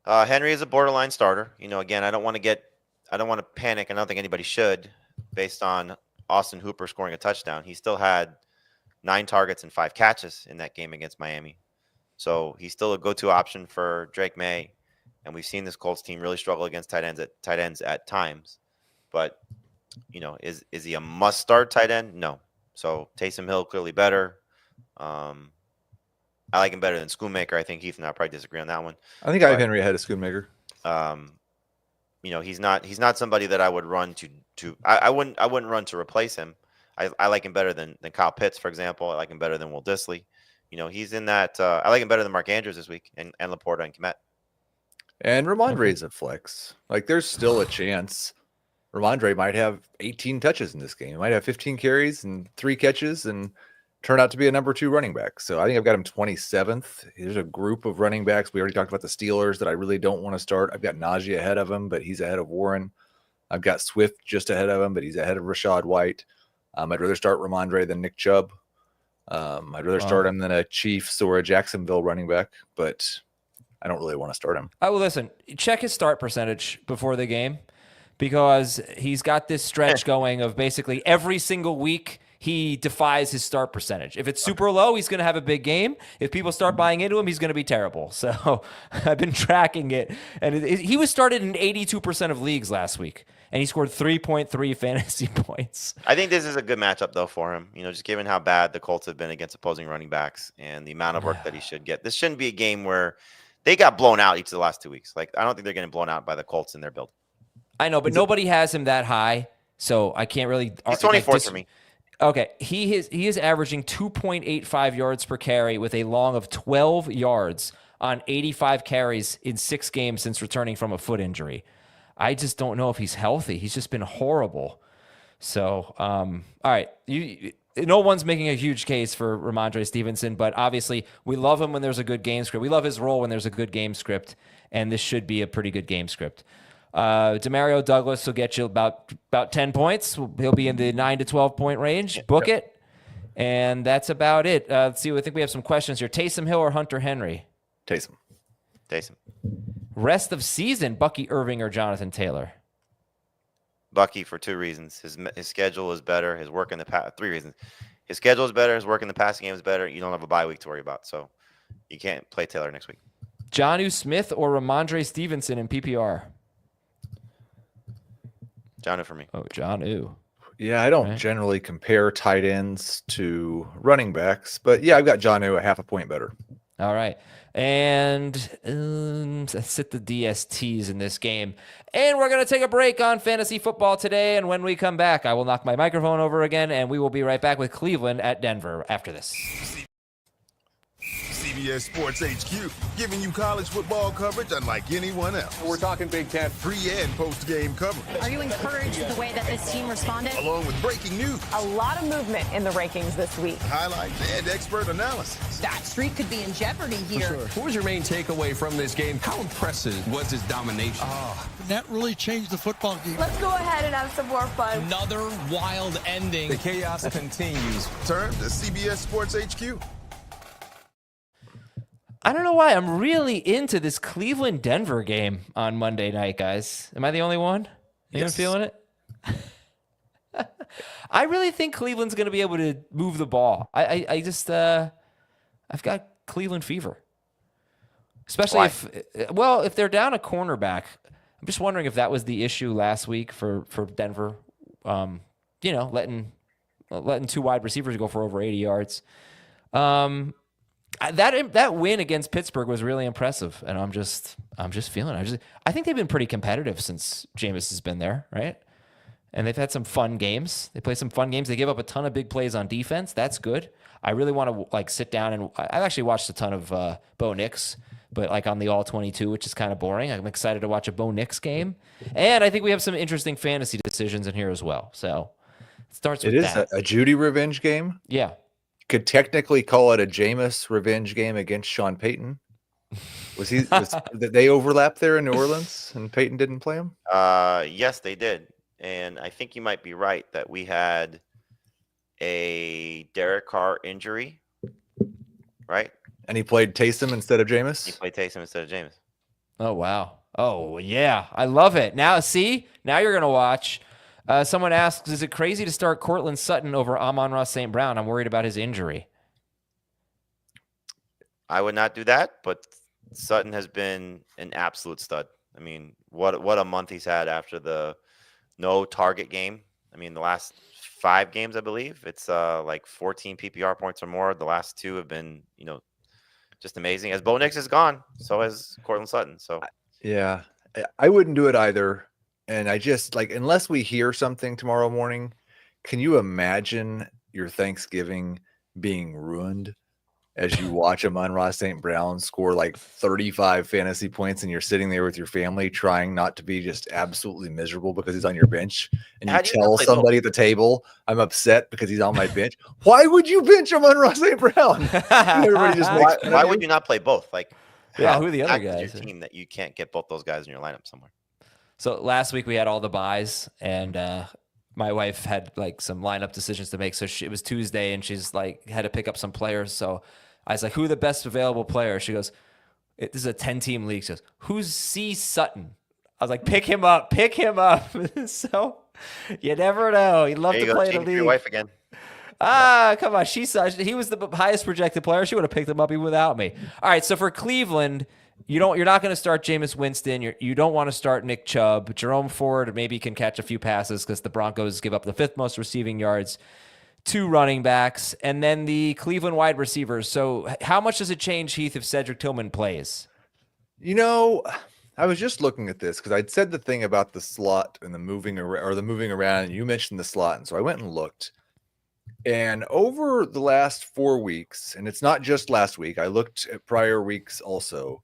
Henry is a borderline starter. Again, I don't want to panic. I don't think anybody should, based on Austin Hooper scoring a touchdown. He still had 9 targets and 5 catches in that game against Miami. So he's still a go-to option for Drake May. And we've seen this Colts team really struggle against tight ends at times. But, is he a must-start tight end? No. So Taysom Hill, clearly better. I like him better than Schoonmaker. I think Heath and I probably disagree on that one. I think I have Henry ahead of Schoonmaker. He's not somebody that I would run to. I wouldn't run to replace him. I like him better than Kyle Pitts, for example. I like him better than Will Dissly. He's in that. I like him better than Mark Andrews this week and Laporta and Kmet. And Ramondre's a flex. Like, there's still a chance Ramondre might have 18 touches in this game. He might have 15 carries and 3 catches and turn out to be a number 2 running back. So I think I've got him 27th. There's a group of running backs. We already talked about the Steelers that I really don't want to start. I've got Najee ahead of him, but he's ahead of Warren. I've got Swift just ahead of him, but he's ahead of Rashad White. I'd rather start Ramondre than Nick Chubb. I'd rather start him than a Chiefs or a Jacksonville running back, but I don't really want to start him. Well, listen, check his start percentage before the game because he's got this stretch going of basically every single week he defies his start percentage. If it's super low, he's going to have a big game. If people start buying into him, he's going to be terrible. So I've been tracking it. And he was started in 82% of leagues last week, and he scored 3.3 fantasy points. I think this is a good matchup, though, for him. Just given how bad the Colts have been against opposing running backs and the amount of work that he should get. This shouldn't be a game where they got blown out each of the last 2 weeks. Like, I don't think they're getting blown out by the Colts in their build. I know, but nobody has him that high, so I can't really. He's 24th for me. Okay, he is averaging 2.85 yards per carry with a long of 12 yards on 85 carries in 6 games since returning from a foot injury. I just don't know if he's healthy. He's just been horrible. So, all right, no one's making a huge case for Ramondre Stevenson, but obviously we love him when there's a good game script. We love his role when there's a good game script, and this should be a pretty good game script. Demario Douglas will get you about 10 points. He'll be in the 9 to 12 point range. Book it. And that's about it. Let's see. I think we have some questions here. Taysom Hill or Hunter Henry? Taysom. Rest of season, Bucky Irving or Jonathan Taylor? Bucky for 2 reasons. His schedule is better. His work in the past. 3 reasons. His schedule is better. His work in the passing game is better. You don't have a bye week to worry about. So you can't play Taylor next week. Jonnu Smith or Ramondre Stevenson in PPR? Jonnu for me. Oh, Jonnu. Yeah, I don't generally compare tight ends to running backs, but yeah, I've got Jonnu a half a point better. All right. And let's hit the DSTs in this game. And we're going to take a break on fantasy football today. And when we come back, I will knock my microphone over again, and we will be right back with Cleveland at Denver after this. CBS Sports HQ, giving you college football coverage unlike anyone else. We're talking Big Ten. Pre- and post-game coverage. Are you encouraged with the way that this team responded? Along with breaking news. A lot of movement in the rankings this week. Highlights and expert analysis. That streak could be in jeopardy here. Sure. What was your main takeaway from this game? How impressive was his domination? That really changed the football game. Let's go ahead and have some more fun. Another wild ending. The chaos continues. Turn to CBS Sports HQ. I don't know why I'm really into this Cleveland-Denver game on Monday night, guys. Am I the only one? Anyone feeling it? I really think Cleveland's going to be able to move the ball. I just I've got Cleveland fever. Especially if they're down a cornerback. I'm just wondering if that was the issue last week for Denver. Letting 2 wide receivers go for over 80 yards. That win against Pittsburgh was really impressive, and I'm just feeling it. I think they've been pretty competitive since Jameis has been there, right? And they've had some fun games. They play some fun games. They give up a ton of big plays on defense. That's good. I really want to sit down and I've actually watched a ton of Bo Nix, but on the all 22, which is kind of boring. I'm excited to watch a Bo Nix game, and I think we have some interesting fantasy decisions in here as well. So it starts with that. It is a Judy revenge game. Yeah. Could technically call it a Jameis revenge game against Sean Payton. Did they overlap there in New Orleans and Payton didn't play him? Yes, they did. And I think you might be right that we had a Derek Carr injury, right? And he played Taysom instead of Jameis? He played Taysom instead of Jameis. Oh, wow. Oh, yeah. I love it. Now you're going to watch. Someone asks, is it crazy to start Cortland Sutton over Amon-Ra St. Brown? I'm worried about his injury. I would not do that, but Sutton has been an absolute stud. I mean, what a month he's had after the no target game. I mean, the last 5 games, I believe, it's 14 PPR points or more. The last 2 have been, just amazing. As Bo Nix is gone, so has Cortland Sutton. So yeah, I wouldn't do it either. And I just unless we hear something tomorrow morning, can you imagine your Thanksgiving being ruined as you watch Amon-Ra St. Brown score 35 fantasy points and you're sitting there with your family trying not to be just absolutely miserable because he's on your bench, and you tell somebody at the table, I'm upset because he's on my bench. Why would you bench Amon-Ra St. Brown? Everybody just why would you not play both? Who are the other guys? Your team that you can't get both those guys in your lineup somewhere. So last week we had all the buys, and my wife had some lineup decisions to make. So it was Tuesday, and she's had to pick up some players. So I was like, "Who are the best available players?" She goes, "This is a 10-team league." She goes, "Who's C. Sutton?" I was like, "Pick him up." So you never know. He'd love to play in the league. Your wife again. Come on. He was the highest projected player. She would have picked him up even without me. All right, so for Cleveland, you're not going to start Jameis Winston. You don't want to start Nick Chubb. Jerome Ford maybe can catch a few passes because the Broncos give up the 5th most receiving yards. 2 running backs, and then the Cleveland wide receivers. So how much does it change, Heath, if Cedric Tillman plays? I was just looking at this because I'd said the thing about the slot and the moving around, and you mentioned the slot. And so I went and looked. And over the last 4 weeks, and it's not just last week, I looked at prior weeks also,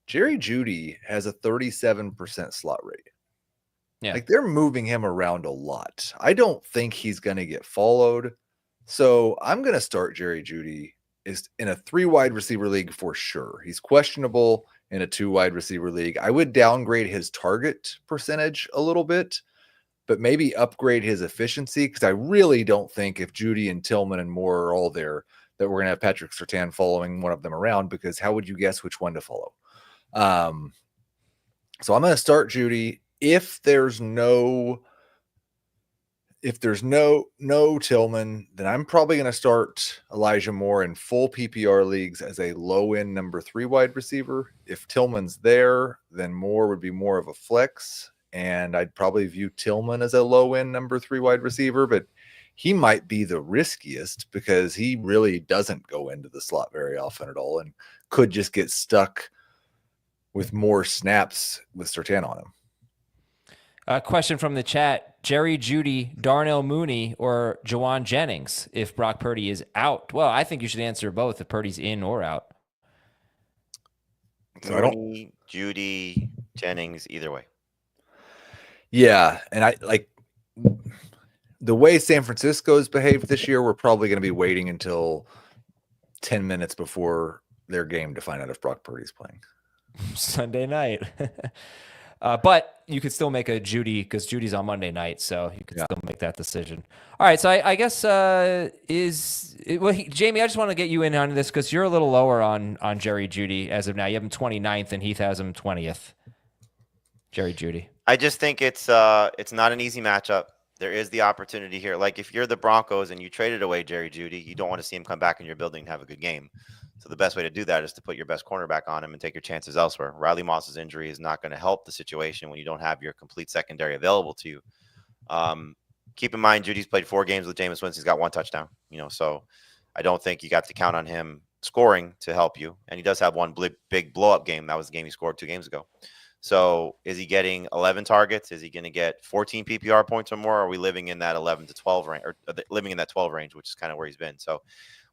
Jerry Jeudy has a 37% slot rate. Yeah. Like they're moving him around a lot. I don't think he's going to get followed. So I'm going to start Jerry Jeudy is in a 3 wide receiver league for sure. He's questionable in a 2 wide receiver league. I would downgrade his target percentage a little bit, but maybe upgrade his efficiency because I really don't think if Jeudy and Tillman and Moore are all there that we're going to have Patrick Surtain following one of them around, because how would you guess which one to follow? So I'm going to start Jeudy. If there's no Tillman, then I'm probably going to start Elijah Moore in full PPR leagues as a low-end number 3 wide receiver. If Tillman's there, then Moore would be more of a flex, and I'd probably view Tillman as a low-end number 3 wide receiver, but he might be the riskiest because he really doesn't go into the slot very often at all and could just get stuck with more snaps with Surtain on him. A question from the chat: Jerry Jeudy, Darnell Mooney, or Jawan Jennings if Brock Purdy is out? Well, I think you should answer both if Purdy's in or out. So Mooney, Jeudy, Jennings, either way. Yeah, and I like the way San Francisco's behaved this year. We're probably going to be waiting until 10 minutes before their game to find out if Brock Purdy's playing. Sunday night. But you could still make a Jeudy because Judy's on Monday night, so you could still make that decision. All right, so I guess Jamey, I just want to get you in on this because you're a little lower on Jerry Jeudy as of now. You have him 29th, and Heath has him 20th. Jerry Jeudy. I just think it's not an easy matchup. There is the opportunity here. Like if you're the Broncos and you traded away Jerry Jeudy, you don't want to see him come back in your building and have a good game. So the best way to do that is to put your best cornerback on him and take your chances elsewhere. Riley Moss's injury is not going to help the situation when you don't have your complete secondary available to you. Keep in mind, Judy's played 4 games with Jameis Winston. He's got 1 touchdown. So I don't think you got to count on him scoring to help you. And he does have one big blow-up game. That was the game he scored 2 games ago. So is he getting 11 targets? Is he going to get 14 PPR points or more? Or are we living in that 11 to 12 range, or living in that 12 range, which is kind of where he's been? So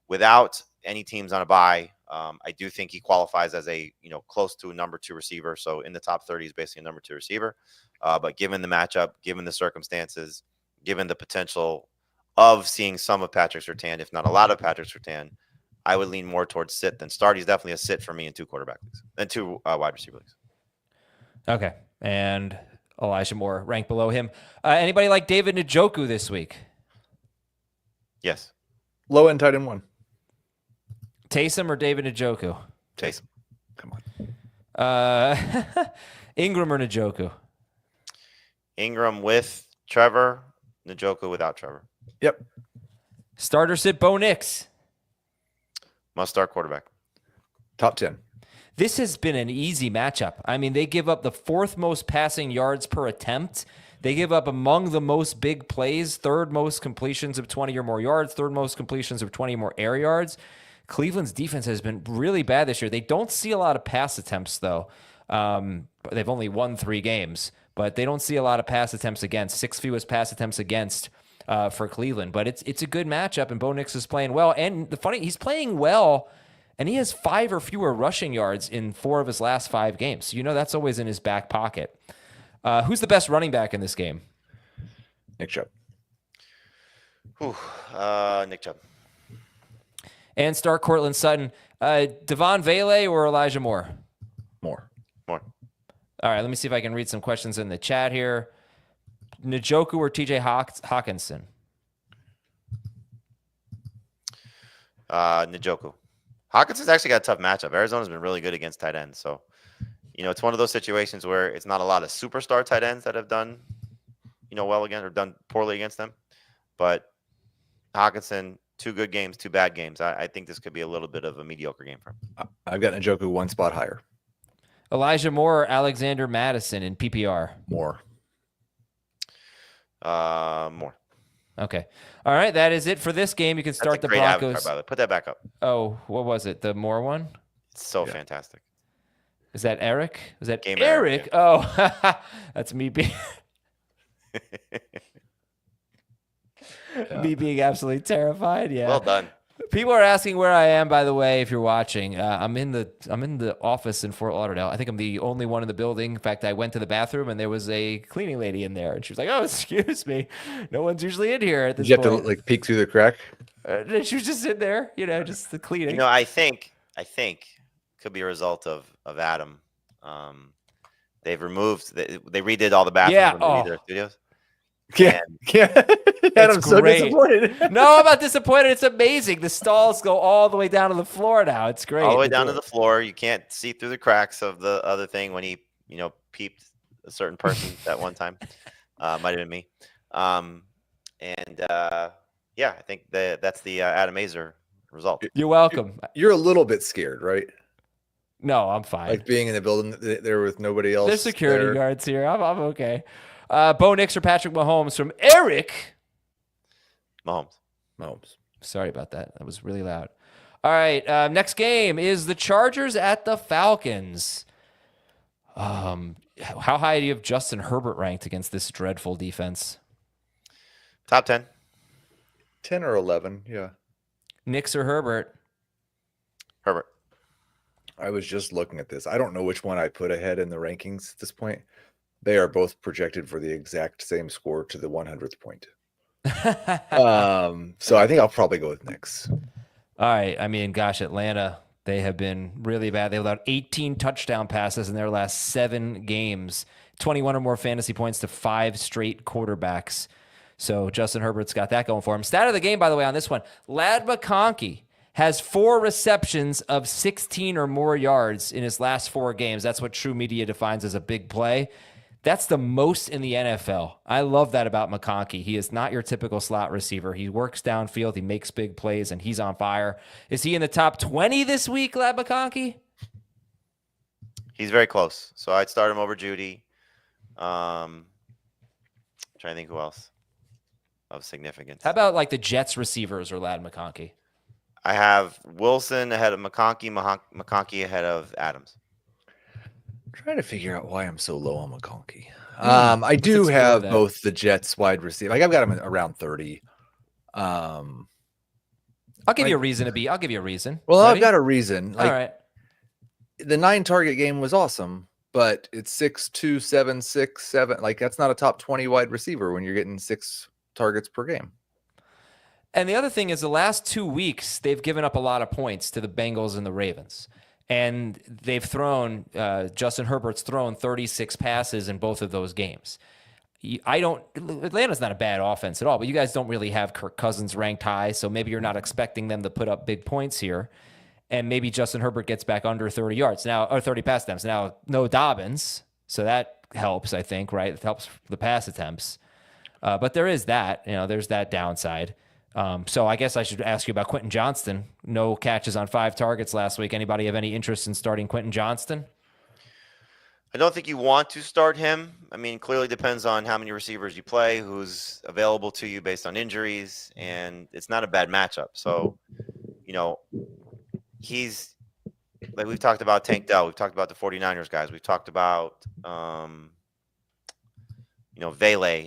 without any teams on a bye, I do think he qualifies as a close to a number 2 receiver. So in the top 30 is basically a number 2 receiver. But given the matchup, given the circumstances, given the potential of seeing some of Patrick Surtain, if not a lot of Patrick Surtain, I would lean more towards sit than start. He's definitely a sit for me in 2 quarterback leagues and 2 wide receiver leagues. Okay, and Elijah Moore ranked below him. Anybody like David Njoku this week? Yes. Low end tight end 1. Taysom or David Njoku? Taysom. Come on. Ingram or Njoku? Ingram with Trevor, Njoku without Trevor. Yep. Starter sit Bo Nix. Must start quarterback. Top 10. This has been an easy matchup. I mean, they give up the 4th most passing yards per attempt. They give up among the most big plays, 3rd most completions of 20 or more yards, 3rd most completions of 20 or more air yards. Cleveland's defense has been really bad this year. They don't see a lot of pass attempts, though. They've only won 3 games, but they don't see a lot of pass attempts against. 6th fewest pass attempts against for Cleveland. But it's a good matchup, and Bo Nix is playing well. And he's playing well, and he has 5 or fewer rushing yards in 4 of his last 5 games. So that's always in his back pocket. Who's the best running back in this game? Nick Chubb. Nick Chubb. And start Cortland Sutton. Devon Vele or Elijah Moore? Moore. All right, let me see if I can read some questions in the chat here. Njoku or TJ Hawkinson? Njoku. Hawkinson's actually got a tough matchup. Arizona's been really good against tight ends. So, it's one of those situations where it's not a lot of superstar tight ends that have done, well again or done poorly against them. But Hawkinson, 2 good games, 2 bad games. I think this could be a little bit of a mediocre game for him. I've got Njoku 1 spot higher. Elijah Moore or Alexander Madison in PPR? More. More. Okay. All right. That is it for this game. You can start the Great Broncos. avatar, by the way. Put that back up. Oh, what was it? The Moore one? It's so fantastic. Is that Eric? Was that Game Eric? yeah. Oh, that's me being me being absolutely terrified. Yeah. Well done. People are asking where I am, by the way, if you're watching. I'm in the office in Fort Lauderdale. I think I'm the only one in the building. In fact, I went to the bathroom and there was a cleaning lady in there, and she was like, "Oh, excuse me, no one's usually in here at this Did you have point." to like peek through the crack? She was just in there, just the cleaning. I think could be a result of Adam. They've removed they redid all the bathrooms when they redid their studios. Yeah, Adam's so great. disappointed. No, I'm not disappointed. It's amazing. The stalls go all the way down to the floor now. It's great. All the way down to the floor. You can't see through the cracks of the other thing when he, peeped a certain person at one time. Might have been me. Yeah, I think that's the Adam Azer result. You're welcome. You're a little bit scared, right? No, I'm fine. Like being in the building there with nobody else. There's security guards here. I'm okay. Bo Nix or Patrick Mahomes from Eric. Mahomes. Sorry about that. That was really loud. All right. Next game is the Chargers at the Falcons. How high do you have Justin Herbert ranked against this dreadful defense? Top 10. 10 or 11, yeah. Nix or Herbert? Herbert. I was just looking at this. I don't know which one I put ahead in the rankings at this point. They are both projected for the exact same score to the 100th point. So I think I'll probably go with Nix. All right. I mean, gosh, Atlanta, they have been really bad. They allowed 18 touchdown passes in their last 7 games, 21 or more fantasy points to 5 straight quarterbacks. So Justin Herbert's got that going for him. Stat of the game, by the way, on this one, Ladd McConkey has 4 receptions of 16 or more yards in his last 4 games. That's what True Media defines as a big play. That's the most in the NFL. I love that about McConkey. He is not your typical slot receiver. He works downfield, he makes big plays, and he's on fire. Is he in the top 20 this week, Ladd McConkey? He's very close. So I'd start him over Judy. Trying to think who else of significance. How about like the Jets receivers or Ladd McConkey? I have Wilson ahead of McConkey, McConkey ahead of Adams. I'm trying to figure out why I'm so low on McConkey. I do have both the Jets wide receiver. Like I've got him around 30. I'll give you a reason to be. I'll give you a reason. Well, Ready? I've got a reason. Like, all right. The 9 target game was awesome, but it's 6'2", 7'6", Like that's not a top 20 wide receiver when you're getting 6 targets per game. And the other thing is the last 2 weeks, they've given up a lot of points to the Bengals and the Ravens. And they've thrown, Justin Herbert's thrown 36 passes in both of those games. Atlanta's not a bad offense at all, but you guys don't really have Kirk Cousins ranked high, so maybe you're not expecting them to put up big points here. And maybe Justin Herbert gets back under 30 yards now, or 30 pass attempts. Now, no Dobbins, so that helps, I think, right? It helps the pass attempts. But there is that, there's that downside. So I guess I should ask you about Quentin Johnston. No catches on 5 targets last week. Anybody have any interest in starting Quentin Johnston? I don't think you want to start him. I mean, clearly depends on how many receivers you play, who's available to you based on injuries, and it's not a bad matchup. So, he's like we've talked about Tank Dell. We've talked about the 49ers guys. We've talked about Vele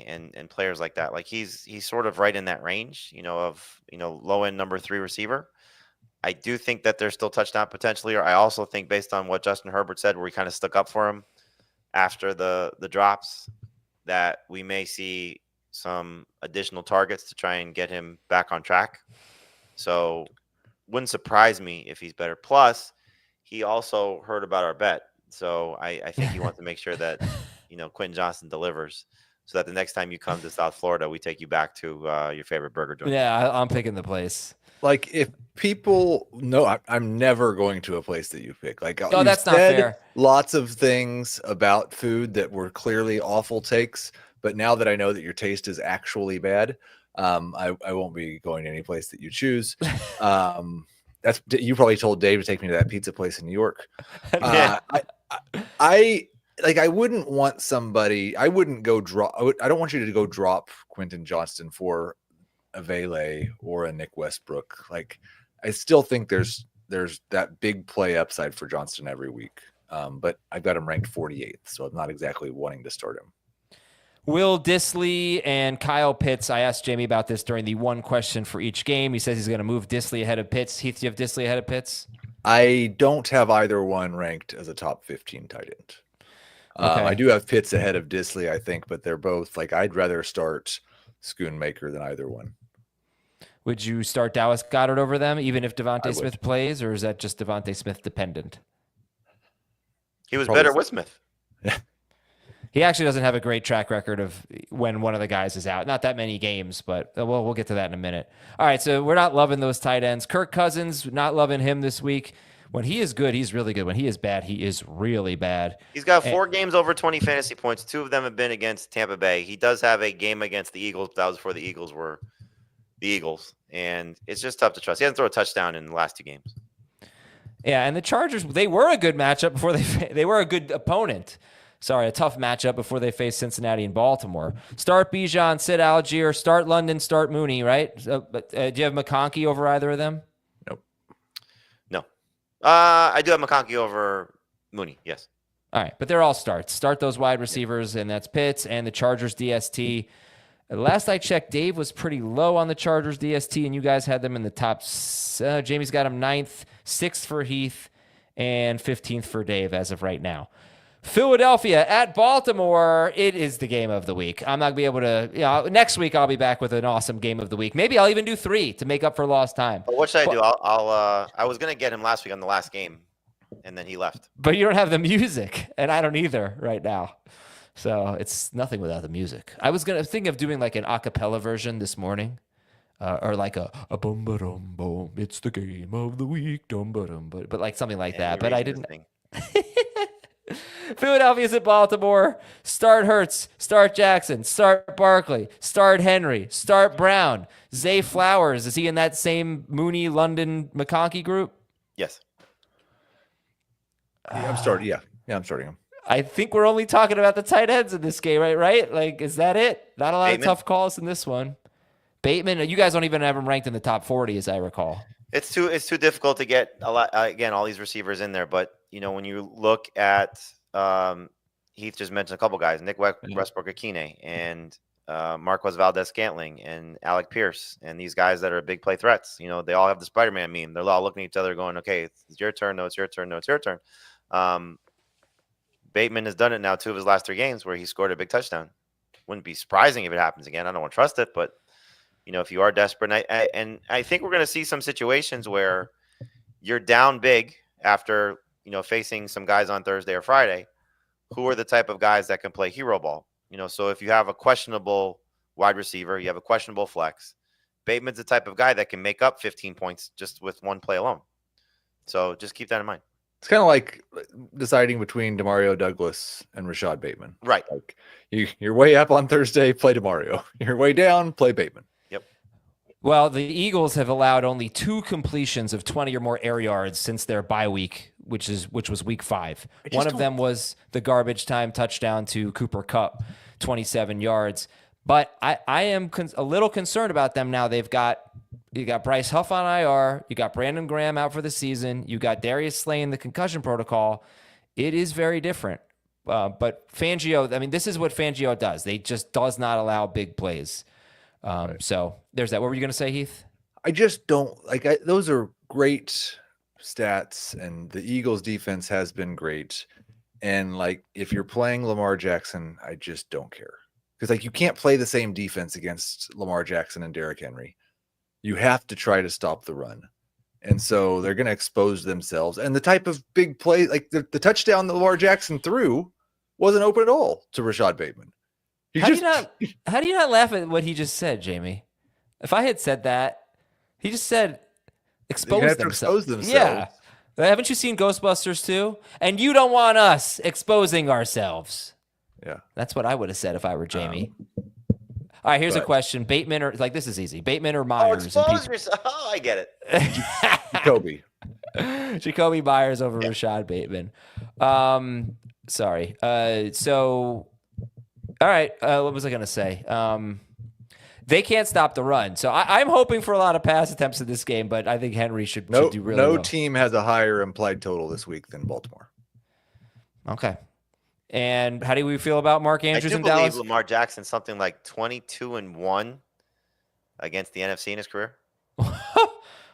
and players like that. Like he's sort of right in that range, of low end number 3 receiver. I do think that there's still touchdown potentially, or I also think based on what Justin Herbert said, where he kind of stuck up for him after the drops, that we may see some additional targets to try and get him back on track. So wouldn't surprise me if he's better. Plus, he also heard about our bet. So I think he wants to make sure that, Quentin Johnston delivers so that the next time you come to South Florida, we take you back to your favorite burger joint. Yeah, I'm picking the place. Like if people know, I'm never going to a place that you pick. Like, no, that's not fair. Lots of things about food that were clearly awful takes, but now that I know that your taste is actually bad, I won't be going to any place that you choose. That's you probably told Dave to take me to that pizza place in New York. Yeah. I wouldn't want somebody. I wouldn't go drop. I don't want you to go drop Quentin Johnston for a Vele or a Nick Westbrook. Like, I still think there's that big play upside for Johnston every week. But I've got him ranked 48th, so I'm not exactly wanting to start him. Will Dissly and Kyle Pitts. I asked Jamey about this during the one question for each game. He says he's going to move Dissly ahead of Pitts. Heath, do you have Dissly ahead of Pitts? I don't have either one ranked as a top 15 tight end. Okay. I do have Pitts ahead of Dissly, I think, but they're both like I'd rather start Schoonmaker than either one. Would you start Dallas Goedert over them, even if I Devontae would. Smith plays, or is that just Devontae Smith dependent? He was Probably better so. with Smith. He actually doesn't have a great track record of when one of the guys is out. Not that many games, but we'll get to that in a minute. All right, so we're not loving those tight ends. Kirk Cousins, not loving him this week. When he is good, he's really good. When he is bad, he is really bad. He's got 4 games over 20 fantasy points. 2 of them have been against Tampa Bay. He does have a game against the Eagles. But that was before the Eagles were the Eagles. And it's just tough to trust. He hasn't thrown a touchdown in the last 2 games. Yeah, and the Chargers, they were a good matchup before they were a good opponent. Sorry, a tough matchup before they faced Cincinnati and Baltimore. Start Bijan, sit Algier, start London, start Mooney, right? Do you have McConkey over either of them? No. I do have McConkey over Mooney, yes. All right, but they're all starts. Start those wide receivers, and that's Pitts and the Chargers DST. Last I checked, Dave was pretty low on the Chargers DST, and you guys had them in the top. Jamey's got him 9th, 6th for Heath, and 15th for Dave as of right now. Philadelphia at Baltimore. It is the game of the week. I'm not going to be able to, next week I'll be back with an awesome game of the week. Maybe I'll even do 3 to make up for lost time. Well, what should I do? I was going to get him last week on the last game, and then he left. But you don't have the music, and I don't either right now. So it's nothing without the music. I was going to think of doing like an a cappella version this morning. Or like a boom ba dum boom. It's the game of the week. Dum ba dum. But like something like that. But I didn't. Philadelphia's at Baltimore. Start Hurts. Start Jackson. Start Barkley. Start Henry. Start Brown. Zay Flowers. Is he in that same Mooney, London, McConkey group? Yes. Yeah, I'm starting. Yeah, I'm starting him. I think we're only talking about the tight ends in this game, right? Like, is that it? Not a lot Bateman. of tough calls in this one. Bateman, you guys don't even have him ranked in the top 40, as I recall. It's too difficult to get a lot all these receivers in there. But when you look at Heath just mentioned a couple guys, Nick Westbrook-Akine and Marquez Valdez-Scantling and Alec Pierce, and these guys that are big play threats. They all have the Spider-Man meme. They're all looking at each other, going, "Okay, it's your turn. No, it's your turn. No, it's your turn." Bateman has done it now 2 of his last 3 games where he scored a big touchdown. Wouldn't be surprising if it happens again. I don't want to trust it, but if you are desperate, and I think we're going to see some situations where you're down big after facing some guys on Thursday or Friday, who are the type of guys that can play hero ball. So if you have a questionable wide receiver, you have a questionable flex, Bateman's the type of guy that can make up 15 points just with one play alone. So just keep that in mind. It's kind of like deciding between Demario Douglas and Rashad Bateman. Right. Like you're way up on Thursday, play Demario. You're way down, play Bateman. Well, the Eagles have allowed only 2 completions of 20 or more air yards since their bye week, which was week 5. One of them was the garbage time touchdown to Cooper Kupp, 27 yards. But I am a little concerned about them now. You got Bryce Huff on IR. You got Brandon Graham out for the season. You got Darius Slay in the concussion protocol. It is very different. But Fangio, this is what Fangio does. They just does not allow big plays. Right. So there's that. What were you going to say, Heath? I just don't those are great stats, and the Eagles defense has been great. And if you're playing Lamar Jackson, I just don't care because you can't play the same defense against Lamar Jackson and Derrick Henry. You have to try to stop the run. And so they're going to expose themselves. And the type of big play, the touchdown that Lamar Jackson threw wasn't open at all to Rashad Bateman. How do you not laugh at what he just said, Jamey? If I had said that, he just said expose themselves. Yeah. Haven't you seen Ghostbusters 2? And you don't want us exposing ourselves. Yeah. That's what I would have said if I were Jamey. All right, here's a But- question. Bateman or this is easy. Bateman or Oh, Myers? expose yourself. Oh, I get it. Kobe. Jacoby Myers over Rashad Bateman. Sorry. So, all right. What was I going to say? They can't stop the run. So I'm hoping for a lot of pass attempts in this game, but I think Henry should do really well. No team has a higher implied total this week than Baltimore. Okay. And how do we feel about Mark Andrews I in do believe Dallas? Lamar Jackson something like 22-1 against the NFC in his career.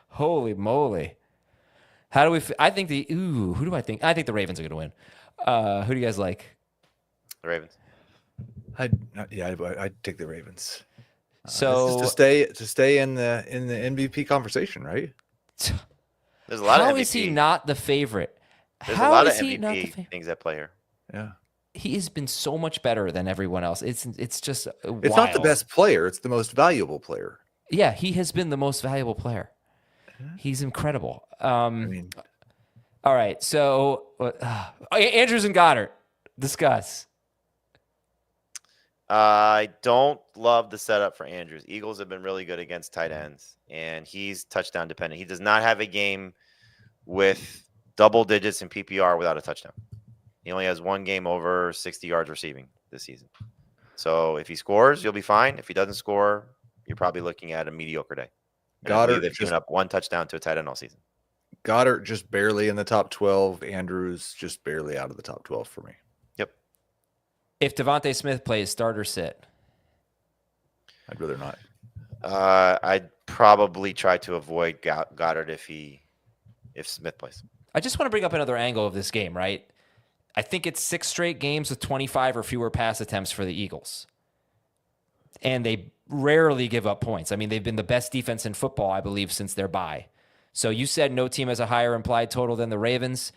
Holy moly. How do we I think who do I think? I think the Ravens are going to win. Who do you guys like? The Ravens. I'd take the Ravens. So to stay in the MVP conversation, right? There's a lot of How MVP. is he not the favorite? There's How a lot is of he not the MVP favorite? things at play here. Yeah. He has been so much better than everyone else. It's just wild. It's not the best player. It's the most valuable player. Yeah, he has been the most valuable player. He's incredible. All right, so Andrews and Goddard, discuss. I don't love the setup for Andrews. Eagles have been really good against tight ends, and he's touchdown dependent. He does not have a game with double digits in PPR without a touchdown. He only has one game over 60 yards receiving this season. So if he scores, you'll be fine. If he doesn't score, you're probably looking at a mediocre day. Goddard they've given up one touchdown to a tight end all season. Goddard just barely in the top 12. Andrews just barely out of the top 12 for me. Yep. If Devontae Smith plays, start or sit? I'd rather not. I'd probably try to avoid Goddard if Smith plays. I just want to bring up another angle of this game, right? I think it's 6 straight games with 25 or fewer pass attempts for the Eagles. And they rarely give up points. I mean, they've been the best defense in football, I believe, since their bye. So you said no team has a higher implied total than the Ravens.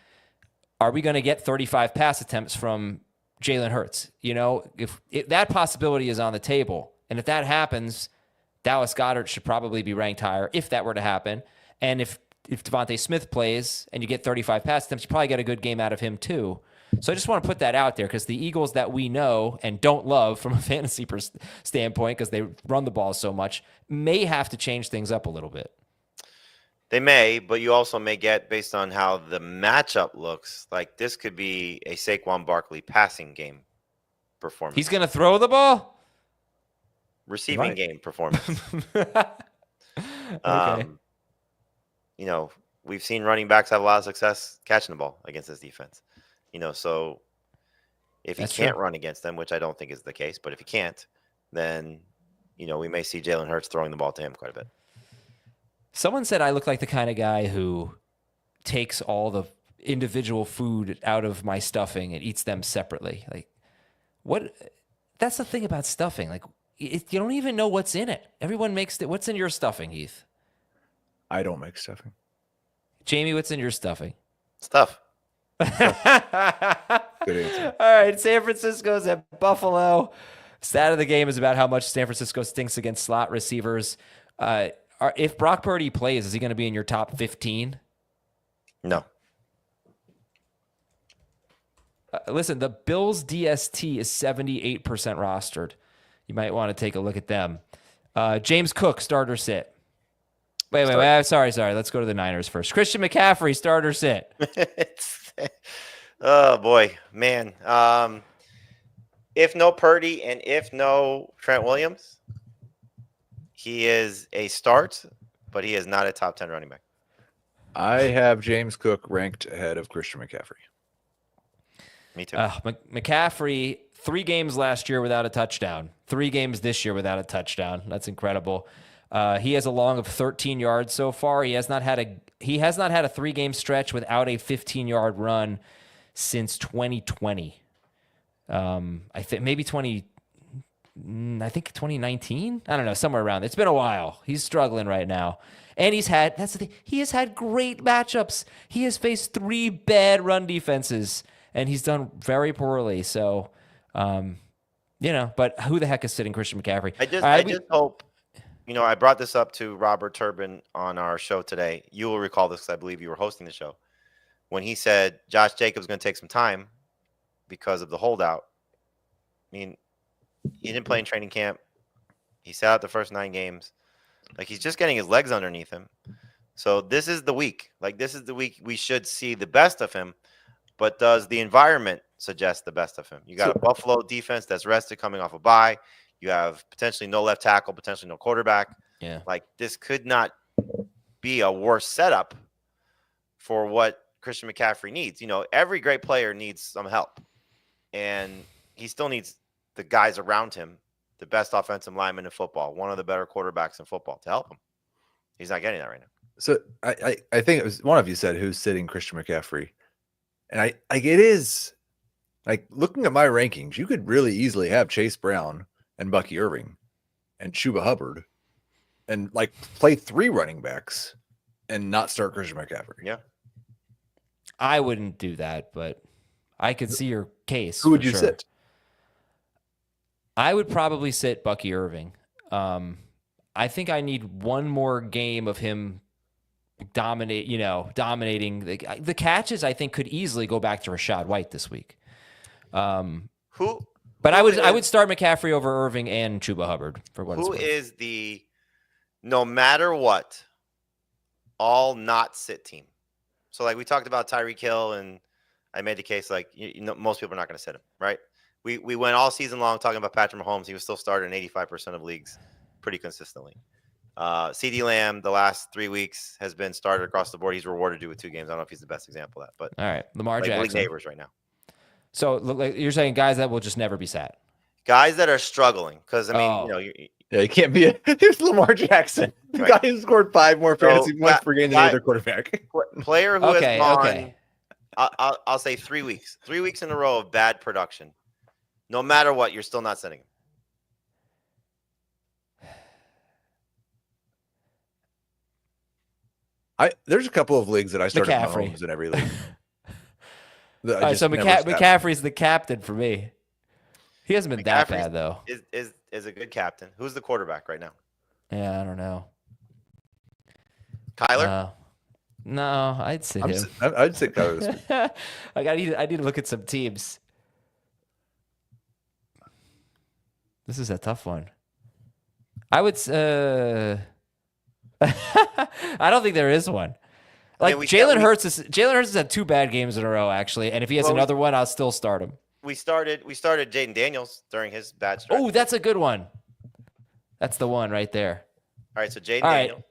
Are we going to get 35 pass attempts from Jalen Hurts? You know, if that possibility is on the table, and if that happens, Dallas Goedert should probably be ranked higher if that were to happen. And if Devontae Smith plays and you get 35 pass attempts, you probably get a good game out of him too. So I just want to put that out there because the Eagles that we know and don't love from a fantasy standpoint because they run the ball so much may have to change things up a little bit. They may, but you also may get, based on how the matchup looks, like this could be a Saquon Barkley passing game performance. He's going to throw the ball? Receiving game performance. Okay. You know, we've seen running backs have a lot of success catching the ball against this defense. You know, so if he can't run against them, which I don't think is the case, but if he can't, then, you know, we may see Jalen Hurts throwing the ball to him quite a bit. Someone said I look like the kind of guy who takes all the individual food out of my stuffing and eats them separately. Like, what? That's the thing about stuffing. Like, you don't even know what's in it. Everyone makes it. What's in your stuffing, Heath? I don't make stuffing. Jamie, what's in your stuffing? Stuff. Good answer. All right, San Francisco's at Buffalo. Stat of the game is about how much San Francisco stinks against slot receivers. If Brock Purdy plays, is he going to be in your top 15? No. Listen, the Bills DST is 78% rostered. You might want to take a look at them. James Cook, starter sit. Wait. Sorry. Let's go to the Niners first. Christian McCaffrey, starter sit. Oh, boy, man. If no Purdy and if no Trent Williams, he is a start, but he is not a top 10 running back. I have James Cook ranked ahead of Christian McCaffrey. Me too. McCaffrey, 3 games last year without a touchdown. 3 games this year without a touchdown. That's incredible. He has a long of 13 yards so far. He has not had a 3-game stretch without a 15-yard run since 2020. I think 2019. I don't know, somewhere around there. It's been a while. He's struggling right now. And that's the thing. He has had great matchups. He has faced 3 bad run defenses, and he's done very poorly. So, but who the heck is sitting Christian McCaffrey? I just hope, I brought this up to Robert Turbin on our show today. You will recall this because I believe you were hosting the show. When he said Josh Jacobs is going to take some time because of the holdout. I mean, he didn't play in training camp. He sat out the first 9 games. Like, he's just getting his legs underneath him. So this is the week. Like, this is the week we should see the best of him. But does the environment suggest the best of him? You got a Buffalo defense that's rested coming off a bye. You have potentially no left tackle, potentially no quarterback. Yeah. Like, this could not be a worse setup for what Christian McCaffrey needs. You know, every great player needs some help. And he still needs the guys around him, the best offensive lineman in football, one of the better quarterbacks in football to help him. He's not getting that right now. So I think it was one of you said who's sitting Christian McCaffrey. And it is like looking at my rankings, you could really easily have Chase Brown and Bucky Irving and Chuba Hubbard and like play 3 running backs and not start Christian McCaffrey. Yeah. I wouldn't do that, but I could see your case. Who would you sure. sit? I would probably sit Bucky Irving. I think I need one more game of him dominating the catches. I think could easily go back to Rachaad White this week. But I would start McCaffrey over Irving and Chuba Hubbard for what it's worth. Who is the no matter what all not sit team? So like we talked about Tyreek Hill, and I made the case like most people are not going to sit him, right? We went all season long talking about Patrick Mahomes. He was still started in 85% of leagues pretty consistently. CD Lamb, the last 3 weeks, has been started across the board. He's rewarded due with 2 games. I don't know if he's the best example of that, but all right, Lamar Jackson, league neighbors right now. So like you're saying guys that will just never be sat. Guys that are struggling because I mean, you can't be here's Lamar Jackson, the guy who scored 5 more fantasy points per game than either quarterback. Player who has gone, I'll say 3 weeks, 3 weeks in a row of bad production. No matter what, you're still not sending him. There's a couple of leagues that I started Mahomes in every league. All right, so McCaffrey's the captain for me. He hasn't been that bad though. Is a good captain. Who's the quarterback right now? Yeah, I don't know. Kyler? No, I'd sit him. I'd sit Kyler. I need to look at some teams. This is a tough one. I would. I don't think there is one. Like Jalen Hurts has had 2 bad games in a row actually, and if he has another one, I'll still start him. We started Jaden Daniels during his bad stretch. Oh, that's a good one. That's the one right there. All right, so Jaden Daniels. Right.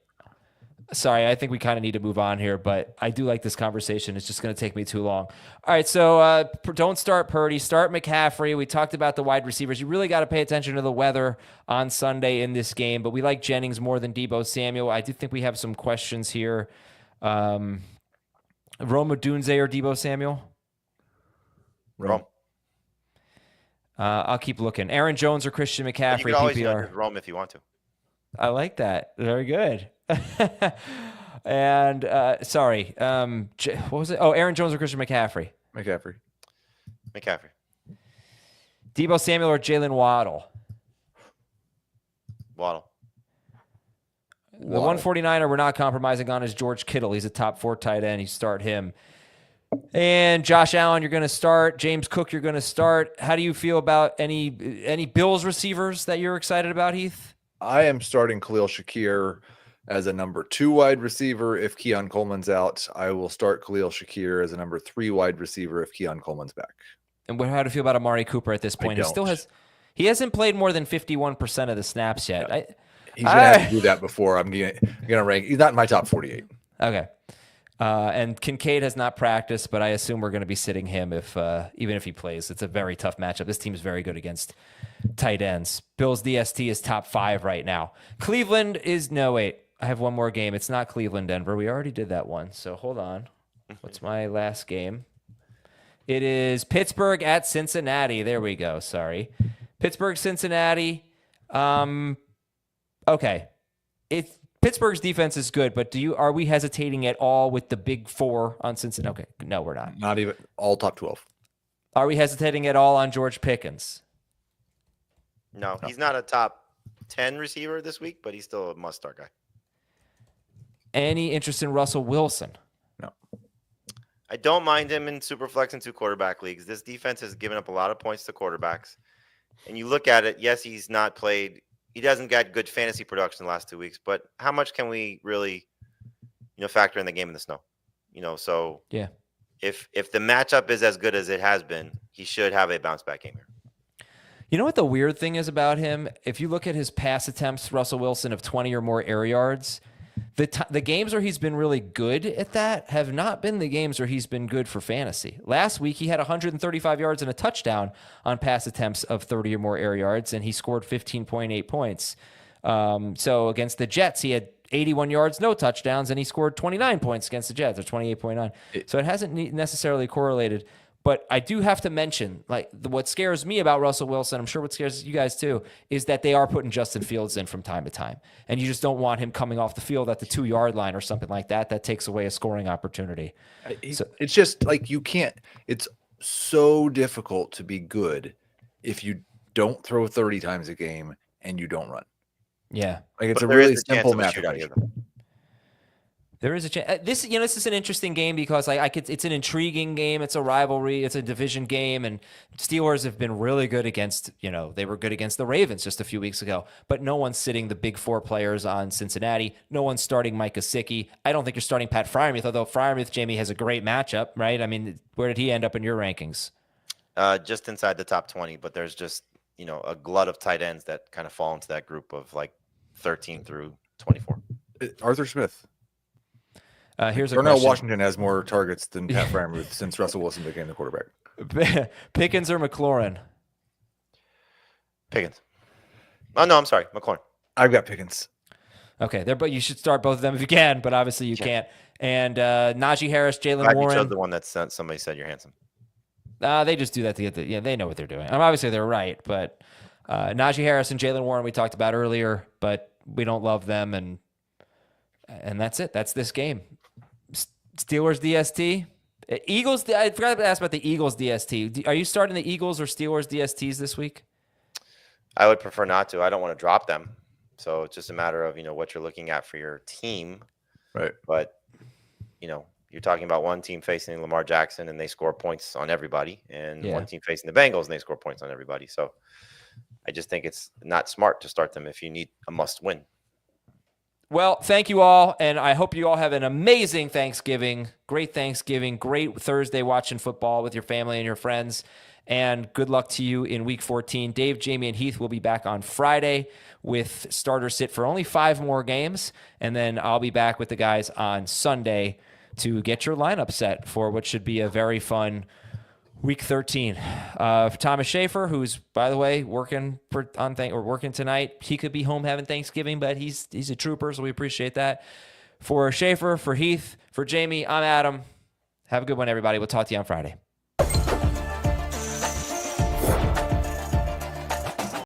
Sorry, I think we kind of need to move on here, but I do like this conversation. It's just going to take me too long. All right, so don't start Purdy. Start McCaffrey. We talked about the wide receivers. You really got to pay attention to the weather on Sunday in this game, but we like Jennings more than Deebo Samuel. I do think we have some questions here. Rome Odunze or Deebo Samuel? Rome. I'll keep looking. Aaron Jones or Christian McCaffrey? You can always PPR. Rome if you want to. I like that. Very good. And sorry, what was it? Oh, Aaron Jones or Christian McCaffrey? McCaffrey. Deebo Samuel or Jalen Waddle? Waddle. The 149er we're not compromising on is George Kittle. He's a top 4 tight end. You start him. And Josh Allen, you're going to start. James Cook, you're going to start. How do you feel about any Bills receivers that you're excited about, Heath? I am starting Khalil Shakir as a number 2 wide receiver. If Keon Coleman's out, I will start Khalil Shakir as a number 3 wide receiver if Keon Coleman's back. And how do you feel about Amari Cooper at this point? He hasn't played more than 51% of the snaps yet. Yeah. He's going to have to do that before I'm going to rank. He's not in my top 48. Okay. And Kincaid has not practiced, but I assume we're going to be sitting him even if he plays. It's a very tough matchup. This team is very good against tight ends. Bills DST is top 5 right now. Cleveland is I have one more game. It's not Cleveland Denver. We already did that one. So hold on. What's my last game? It is Pittsburgh at Cincinnati. There we go. Sorry. Pittsburgh, Cincinnati. Okay. Pittsburgh's defense is good, but are we hesitating at all with the big 4 on Cincinnati? Okay, no, we're not. Not even all top 12. Are we hesitating at all on George Pickens? No, he's not a top 10 receiver this week, but he's still a must-start guy. Any interest in Russell Wilson? No. I don't mind him in Superflex and 2 quarterback leagues. This defense has given up a lot of points to quarterbacks. And you look at it, yes, he's not played he doesn't get good fantasy production the last 2 weeks, but how much can we really, factor in the game in the snow? So Yeah. If the matchup is as good as it has been, he should have a bounce back game here. You know what the weird thing is about him? If you look at his pass attempts, Russell Wilson, of 20 or more air yards, the games where he's been really good at that have not been the games where he's been good for fantasy. Last week, he had 135 yards and a touchdown on pass attempts of 30 or more air yards, and he scored 15.8 points. So against the Jets, he had 81 yards, no touchdowns, and he scored 29 points against the Jets, or 28.9. So it hasn't necessarily correlated. But I do have to mention, what scares me about Russell Wilson, I'm sure what scares you guys too, is that they are putting Justin Fields in from time to time. And you just don't want him coming off the field at the 2-yard line or something like that. That takes away a scoring opportunity. It's just you can't, it's so difficult to be good if you don't throw 30 times a game and you don't run. Yeah. It's a really simple mathematical. There is a chance. This is an interesting game because it's an intriguing game. It's a rivalry. It's a division game, and Steelers have been really good against. They were good against the Ravens just a few weeks ago. But no one's sitting the big 4 players on Cincinnati. No one's starting Mike Gesicki. I don't think you're starting Pat Freiermuth, although Freiermuth, Jamey, has a great matchup, right? I mean, where did he end up in your rankings? Just inside the top 20, but there's just a glut of tight ends that kind of fall into that group of 13 through 24. Arthur Smith. Here's a Darnell question. Washington has more targets than Pat Freiermuth since Russell Wilson became the quarterback. Pickens or McLaurin? Pickens. Oh, no, I'm sorry. McLaurin. I've got Pickens. Okay, but you should start both of them if you can, but obviously you can't. And Najee Harris, Jalen Warren. You chose the one that somebody said you're handsome. They just do that to get they know what they're doing. Obviously they're right, but Najee Harris and Jalen Warren we talked about earlier, but we don't love them, and that's it. That's this game. Steelers DST. Eagles. I forgot to ask about the Eagles DST. Are you starting the Eagles or Steelers DSTs this week? I would prefer not to. I don't want to drop them. So it's just a matter of, what you're looking at for your team. Right. But, you're talking about one team facing Lamar Jackson and they score points on everybody, and one team facing the Bengals and they score points on everybody. So I just think it's not smart to start them if you need a must win. Well, thank you all, and I hope you all have an amazing Thanksgiving, great Thursday watching football with your family and your friends, and good luck to you in Week 14. Dave, Jamey, and Heath will be back on Friday with starter sit for only 5 more games, and then I'll be back with the guys on Sunday to get your lineup set for what should be a very fun Week 13. Thomas Schaefer, who's, by the way, working tonight. He could be home having Thanksgiving, but he's a trooper, so we appreciate that. For Schaefer, for Heath, for Jamey, I'm Adam. Have a good one, everybody. We'll talk to you on Friday.